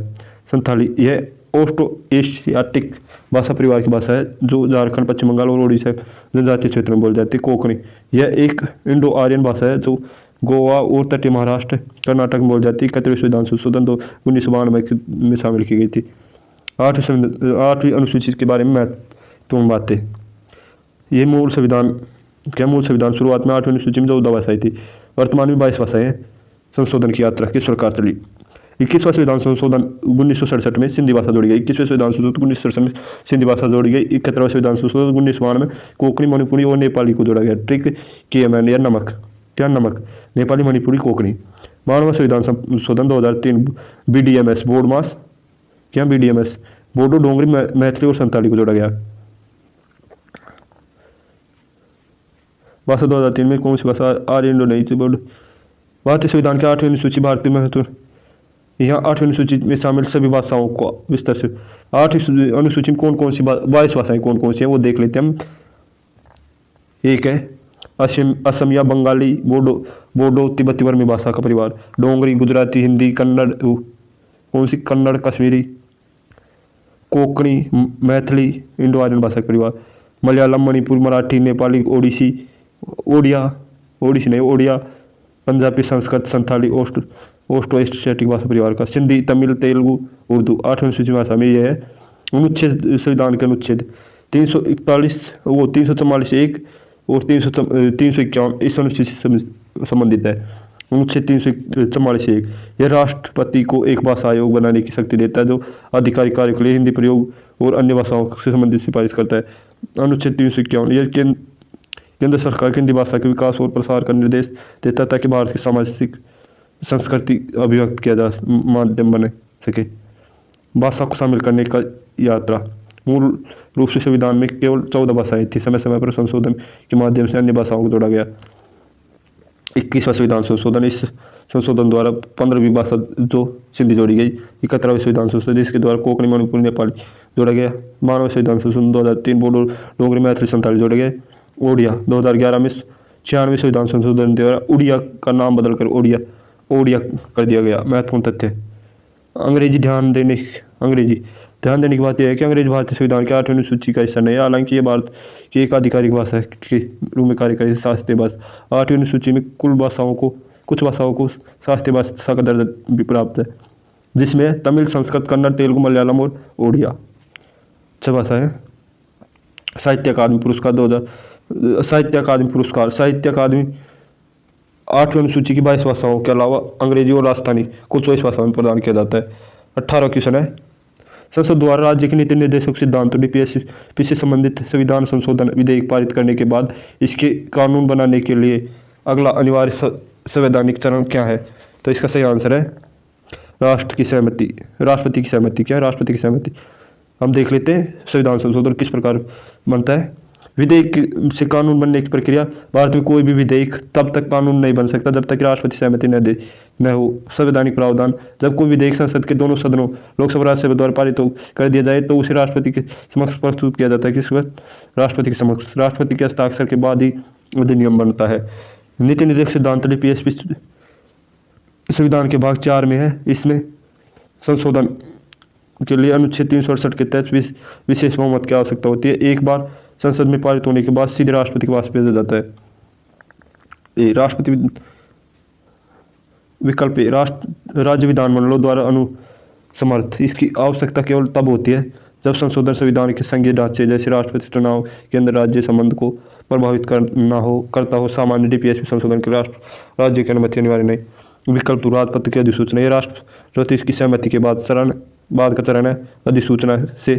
संथाली यह ओस्टो एशियाटिक भाषा परिवार की भाषा है जो झारखंड, पश्चिम बंगाल और उड़ीसा जनजातीय क्षेत्र में बोली जाती है। कोंकणी यह एक इंडो आर्यन भाषा है जो गोवा और तटीय महाराष्ट्र, कर्नाटक में बोली जाती है। 31वें संविधान संशोधन 1992 में शामिल की गई थी। 8वीं अनुसूची के बारे में महत्वपूर्ण बातें। ये मूल संविधान शुरुआत में 8वीं अनुसूची में 14 भाषाएं थी। वर्तमान में 22 भाषाएं। संशोधन की यात्रा किस प्रकार चली? 21वां संविधान संशोधन 1967 में सिंधी भाषा जोड़ी गई। 21वें संविधान संशोधन 1967 में सिंधी भाषा जोड़ी गई। 71वां संविधान संशोधन 1992 में कोंकणी, मणिपुरी और नेपाली को जोड़ा गया। ट्रिक KMN या नमक। क्या? नमक। नेपाली, मणिपुरी, कोंकणी। 92वां संविधान संशोधन 2003 BDMS बोडमास। क्या? BDMS बोडो, डोंगरी, मैथिली और संताली को जोड़ा गया। भाषा 2003 में कौन सी भाषा आर्य इंडो नहीं थी? बोडो। भारतीय संविधान के 8वीं अनुसूची भारतीय महत्व। यहाँ 8वीं अनुसूची में शामिल सभी भाषाओं को विस्तार से 8वीं अनुसूची में कौन कौन सी 22 भाषाएं कौन कौन सी हैं वो देख लेते हैं हम। एक है असमिया, बंगाली, बोडो तिब्बती वर्मी भाषा का परिवार। डोंगरी, गुजराती, हिंदी, कन्नड़, कौन सी? कन्नड़, कश्मीरी, कोंकणी, मैथिली, इंडो आर्यन भाषा का परिवार। मलयालम, मणिपुर, मराठी, नेपाली, ओडिया, पंजाबी, संस्कृत, संथाली, ओस्टो एशियाटिक भाषा परिवार का। सिंधी, तमिल, तेलुगु, उर्दू। 8वीं अनुसूची भाषा में यह है। अनुच्छेद संविधान के अनुच्छेद 341 344(1) और 351 इस अनुच्छेद से संबंधित है। अनुच्छेद 344(1) यह राष्ट्रपति को एक भाषा आयोग बनाने की शक्ति देता है जो आधिकारिक कार्यों के लिए हिंदी प्रयोग और अन्य भाषाओं से संबंधित सिफारिश करता है। अनुच्छेद 351 यह केंद्र सरकार की हिंदी भाषा के विकास और प्रसार का निर्देश देता है ताकि भारत की सामाजिक संस्कृति अभिव्यक्त किया जा माध्यम बने सके। भाषा को शामिल करने का यात्रा। मूल रूप से संविधान में केवल 14 भाषाएं थी। समय समय पर संशोधन के माध्यम से अन्य भाषाओं को जोड़ा गया। 21वां संविधान संशोधन, इस संशोधन द्वारा 15वीं भाषा जो सिंधी जोड़ी गई। 71वां संविधान संशोधन जिसके द्वारा कोंकणी, मणिपुरी, नेपाली जोड़ा गया। 92वां संविधान संशोधन 2003 बोडो, डोंगरी, मैथिली, संथाली जोड़े गए। ओडिया 2011 में 96वें संविधान संशोधन द्वारा उड़िया का नाम बदलकर ओडिया कर दिया गया। महत्वपूर्ण तथ्य। अंग्रेजी ध्यान देने की बात यह है कि अंग्रेजी भारतीय संविधान के 8वीं अनुसूची का हिस्सा नहीं है। हालांकि ये भारत की एक आधिकारिक भाषा के रूप में कार्य करेगी। शास्त्रीय भाषा 8वीं अनुसूची में कुछ भाषाओं को शास्त्रीय भाषा का दर्जा भी प्राप्त है जिसमें तमिल, संस्कृत, कन्नड़, तेलुगु, मलयालम और ओडिया 6 भाषाएं। साहित्य अकादमी पुरस्कार साहित्य अकादमी 8वीं अनुसूची की 22 भाषाओं के अलावा अंग्रेजी और राजस्थानी कुल 24 भाषाओं में प्रदान किया जाता है। 18वां क्वेश्चन है संसद द्वारा राज्य के नीति निर्देशक सिद्धांतों DPSP से संबंधित संविधान संशोधन विधेयक पारित करने के बाद इसके कानून बनाने के लिए अगला अनिवार्य संवैधानिक चरण क्या है? तो इसका सही आंसर है राष्ट्रपति की सहमति। क्या है? राष्ट्रपति की सहमति। हम देख लेते हैं संविधान संशोधन किस प्रकार बनता है। विधेयक से कानून बनने की प्रक्रिया। भारत में कोई भी विधेयक तब तक कानून नहीं बन सकता जब तक कि राष्ट्रपति सहमति न हो। संवैधानिक प्रावधान। जब कोई विधेयक संसद के दोनों सदनों लोकसभा राज्यसभा द्वारा पारित कर दिया जाए तो उसे राष्ट्रपति के समक्ष प्रस्तुत किया जाता है। किस वक्त? राष्ट्रपति के समक्ष। राष्ट्रपति के हस्ताक्षर के बाद ही अधिनियम बनता है। नीति निर्देशक सिद्धांत पीएसपी संविधान के भाग 4 में है। इसमें संशोधन के लिए अनुच्छेद 368 के तहत विशेष बहुमत की आवश्यकता होती है। एक बार संसद में पारित होने के बाद सीधे राष्ट्रपति के पास भेजा जाता है। राष्ट्रपति विकल्प ए, राज्य विधानमंडलों द्वारा अनुसमर्थ। इसकी आवश्यकता केवल तब होती है जब संशोधन संविधान के संघीय ढांचे जैसे राष्ट्रपति चुनाव के अंदर राज्य संबंध को प्रभावित करता हो। सामान्य डीपीएसपी संशोधन के राज्य की अनुमति अनिवार्य नहीं। विकल्प 2, राष्ट्रपति की अधिसूचना। ये राष्ट्रपति की सहमति के बाद का चरण है। अधिसूचना से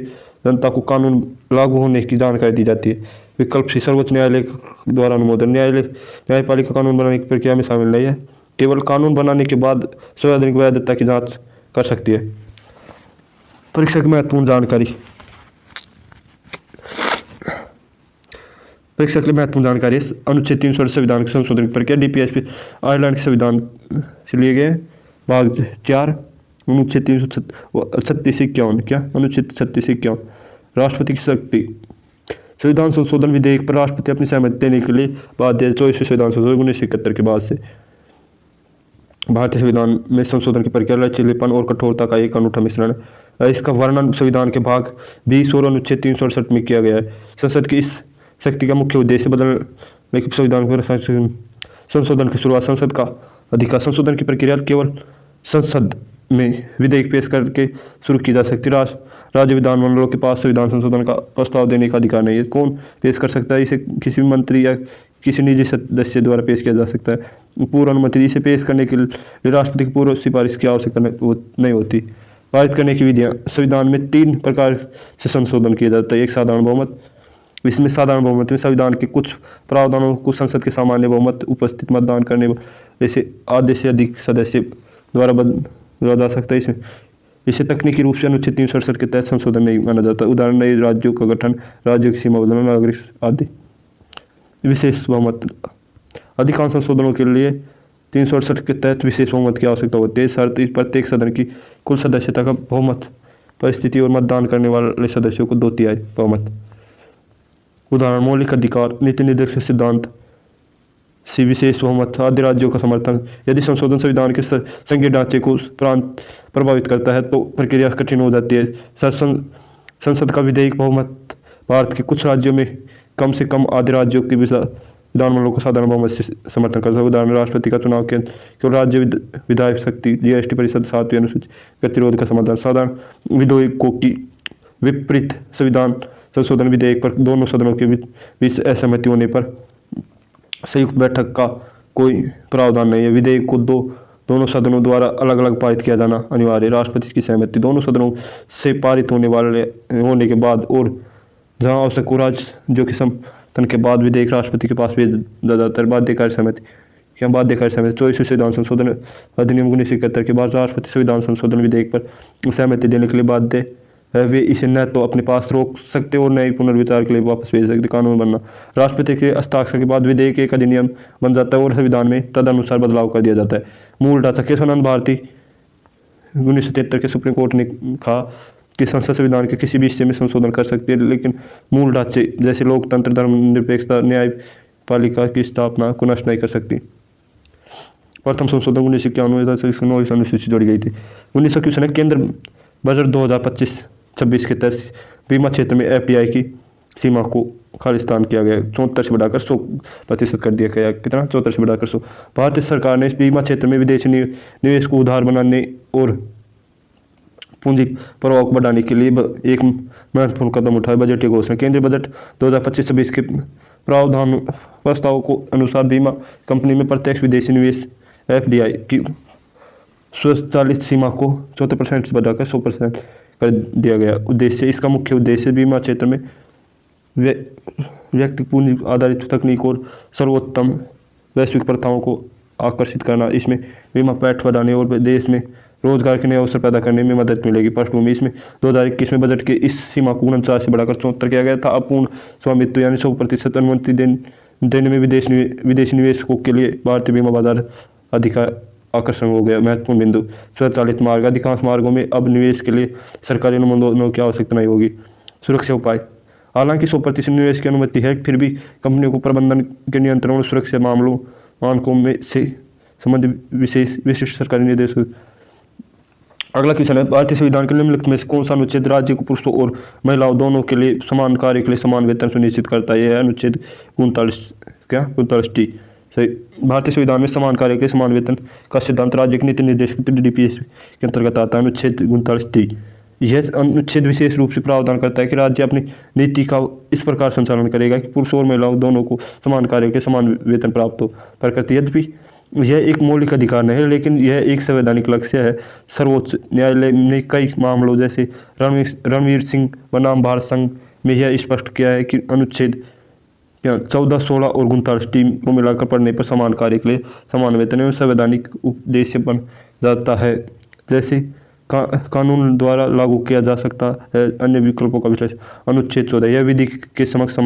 जनता को कानून लागू होने की जानकारी दी जाती है। विकल्प सी, सर्वोच्च न्यायालय द्वारा अनुमोदन। न्यायपालिका कानून बनाने की प्रक्रिया में शामिल नहीं है। केवल कानून बनाने के बाद संवैधानिक वैधता की जांच कर सकती है। परीक्षा की महत्वपूर्ण जानकारी। परीक्षा के लिए महत्वपूर्ण जानकारी। अनुच्छेद 368 संविधान के संशोधन की प्रक्रिया। डीपीएसपी आयरलैंड के संविधान से लिए गए। भाग 4 अनुच्छेद 336-51। क्या? अनुच्छेद 36-51 राष्ट्रपति की शक्ति। संविधान संशोधन विधेयक पर राष्ट्रपति अपनी सहमति देने के लिए बाध्य है। 24वें संविधान संशोधन 1971 के बाद से भारतीय संविधान में संशोधन की प्रक्रिया लचीलेपन और कठोरता का एक अनूठा मिश्रण है। इसका वर्णन संविधान के भाग 20 और अनुच्छेद 368 में किया गया है। संसद की इस शक्ति का मुख्य उद्देश्य बदलने के संविधान पर संशोधन की शुरुआत। संसद का अधिकार। संशोधन की प्रक्रिया केवल संसद में विधेयक पेश करके शुरू की जा सकती है। राज्य विधानमंडलों के पास संविधान संशोधन का प्रस्ताव देने का अधिकार नहीं है। कौन पेश कर सकता है? इसे किसी भी मंत्री या किसी निजी सदस्य द्वारा पेश किया जा सकता है। पूर्व अनुमति। इसे पेश करने के लिए राष्ट्रपति की पूर्व सिफारिश की आवश्यकता नहीं होती। पारित करने की विधियाँ। संविधान में 3 प्रकार से संशोधन किया जाता है। एक, साधारण बहुमत। इसमें साधारण बहुमत में संविधान के कुछ प्रावधानों को संसद के सामान्य बहुमत उपस्थित मतदान करने जैसे आधे से अधिक सदस्य द्वारा बदला जा सकता है। इसे तकनीकी रूप से अनुच्छेद 368 के तहत संशोधन नहीं माना जाता। उदाहरण, नए राज्यों का गठन, राज्यों की सीमा बदलना, नागरिक आदि। विशेष बहुमत। अधिकांश संशोधनों के लिए 368 के तहत विशेष बहुमत की आवश्यकता होती है। शर्त प्रत्येक सदन की कुल सदस्यता का बहुमत परिस्थिति और मतदान करने वाले सदस्यों को 2/3 बहुमत। उदाहरण, मौलिक अधिकार, नीति निर्देशक सिद्धांत से विशेष बहुमत, आदि राज्यों का समर्थन। यदि संशोधन संविधान के संघीय ढांचे को प्रभावित करता है तो प्रक्रिया कठिन हो जाती है। संसद का विधेयक बहुमत भारत के कुछ राज्यों में कम से कम आधे राज्यों के विधानमंडलों को साधारण बहुमत से समर्थन करता है। उदाहरण, राष्ट्रपति का चुनाव केवल राज्य विधायक शक्ति, जीएसटी परिषद 7वीं अनुसूची गतिरोध का समाधान। साधारण विधेयकों की विपरीत संविधान संशोधन विधेयक पर दोनों सदनों के बीच असहमति होने पर संयुक्त बैठक का कोई प्रावधान नहीं है। विधेयक को दोनों सदनों द्वारा अलग अलग पारित किया जाना अनिवार्य। राष्ट्रपति की सहमति। दोनों सदनों से पारित होने के बाद और जहां आवश्यक हो राज्यों के समर्थन के बाद विधेयक राष्ट्रपति के पास भेजा जाता है। बाध्यकारी सहमति। क्या? बाध्यकारी सहमति। 24वें संविधान संशोधन अधिनियम 1971 के बाद राष्ट्रपति संविधान संशोधन विधेयक पर सहमति देने के लिए बाध्य है। वे इसे न तो अपने पास रोक सकते और न ही पुनर्विचार के लिए वापस भेज सकते। कानून बनना। राष्ट्रपति के हस्ताक्षर के बाद विधेयक एक अधिनियम बन जाता है और संविधान में तदनुसार बदलाव कर दिया जाता है। मूल ढांचा। केशवानंद भारती 1973 के सुप्रीम कोर्ट ने कहा कि संसद संविधान के किसी भी हिस्से में संशोधन कर सकती है, लेकिन मूल ढांचे जैसे लोकतंत्र, धर्मनिरपेक्षता, न्यायपालिका की स्थापना को नष्ट नहीं कर सकती। प्रथम संशोधन 1991 अनुसूची जोड़ी गई थी। 1991 में केंद्र बजट 2025-26 के तहत बीमा क्षेत्र में एफडीआई की सीमा को खालिस्तान किया गया। 74 से बढ़ाकर 100% कर दिया गया। कितना? 74 से बढ़ाकर 100। भारतीय सरकार ने बीमा क्षेत्र में विदेशी निवेश को उधार बनाने और पूंजी प्रवाह को बढ़ाने के लिए एक महत्वपूर्ण कदम उठाया। बजटीय घोषणा। केंद्रीय बजट 2025-26 के प्रावधान प्रस्ताव को अनुसार बीमा कंपनी में प्रत्यक्ष विदेशी निवेश एफडीआई की स्वचालित सीमा को 74% से बढ़ाकर 100% कर दिया गया। उद्देश्य। इसका मुख्य उद्देश्य बीमा क्षेत्र में व्यक्ति पूंजी आधारित तकनीक और सर्वोत्तम वैश्विक प्रथाओं को आकर्षित करना। इसमें बीमा पैठ बढ़ाने और देश में रोजगार के नए अवसर पैदा करने में मदद मिलेगी। पृष्ठभूमि इसमें 2021 में बजट के इस सीमा को 49 से बढ़ाकर 74 किया गया था। अब पूर्ण स्वामित्व यानी 100% अनुमति देने में विदेशी निवेशकों के लिए भारतीय बीमा बाजार अधिक आकर्षण हो गया। महत्वपूर्ण बिंदु, स्वचालित मार्ग, अधिकांश मार्गों में अब निवेश के लिए सरकारी अनुमोदनों की आवश्यकता नहीं होगी। सुरक्षा उपाय, हालांकि 100% निवेश की अनुमति है, फिर भी कंपनियों को प्रबंधन के नियंत्रण और सुरक्षा मानकों में से संबंधित विशिष्ट सरकारी निर्देश। अगला क्वेश्चन है, भारतीय संविधान के निम्नलिखित में से कौन सा अनुच्छेद राज्य को पुरुषों और महिलाओं दोनों के लिए समान कार्य के लिए समान वेतन सुनिश्चित करता है? यह है अनुच्छेद 39 सही। भारतीय संविधान में समान कार्य के लिए समान वेतन का सिद्धांत राज्य के नीति निर्देशक DPS के अंतर्गत आता है। अनुच्छेद 39 यह अनुच्छेद विशेष रूप से प्रावधान करता है कि राज्य अपनी नीति का इस प्रकार संचालन करेगा कि पुरुषों और महिलाओं दोनों को समान कार्य के समान वेतन प्राप्त हो। प्रकृति, यद्यपि यह एक मौलिक अधिकार नहीं है, लेकिन यह एक संवैधानिक लक्ष्य है। सर्वोच्च न्यायालय ने कई मामलों जैसे रणवीर सिंह बनाम भारत संघ में यह स्पष्ट किया है कि अनुच्छेद 14, 16 और 39 को मिलाकर पढ़ने पर समान कार्य के लिए समान वेतन एवं संवैधानिक उद्देश्य बन जाता है, जैसे कानून द्वारा लागू किया जा सकता है। अन्य विकल्पों का विश्लेषण, अनुच्छेद 14 यह विधि के समक्ष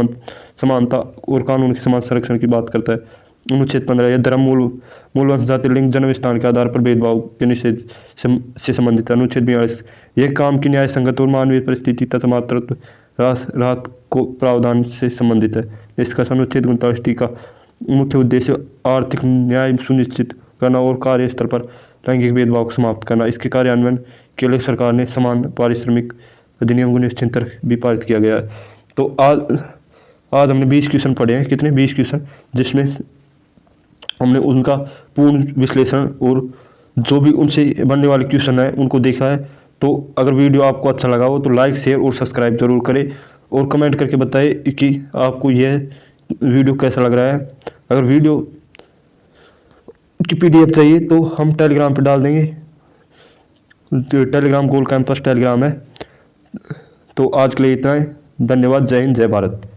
समानता और कानून के समान संरक्षण की बात करता है। अनुच्छेद 15 यह धर्म, मूल वंश, जाति, लिंग, जन्म स्थान के आधार पर भेदभाव के निषेध से संबंधित है। अनुच्छेद 42 यह काम की न्याय संगत और मानवीय परिस्थिति तथा मातृत्व राहत को प्रावधान से संबंधित है। इसका अनुच्छेद 39 का मुख्य उद्देश्य आर्थिक न्याय सुनिश्चित करना और कार्यस्थल पर लैंगिक भेदभाव को समाप्त करना। इसके कार्यान्वयन के लिए सरकार ने समान पारिश्रमिक अधिनियम 1976 भी पारित किया गया है। तो आज हमने 20 क्वेश्चन पढ़े हैं। कितने? 20 क्वेश्चन, जिसमें हमने उनका पूर्ण विश्लेषण और जो भी उनसे बनने वाले क्वेश्चन है उनको देखा है। तो अगर वीडियो आपको अच्छा लगा हो तो लाइक, शेयर और सब्सक्राइब जरूर करें और कमेंट करके बताएं कि आपको यह वीडियो कैसा लग रहा है। अगर वीडियो की PDF चाहिए तो हम टेलीग्राम पे डाल देंगे। टेलीग्राम गोल कैंपस टेलीग्राम है। तो आज के लिए इतना है। धन्यवाद। जय हिंद, जय भारत।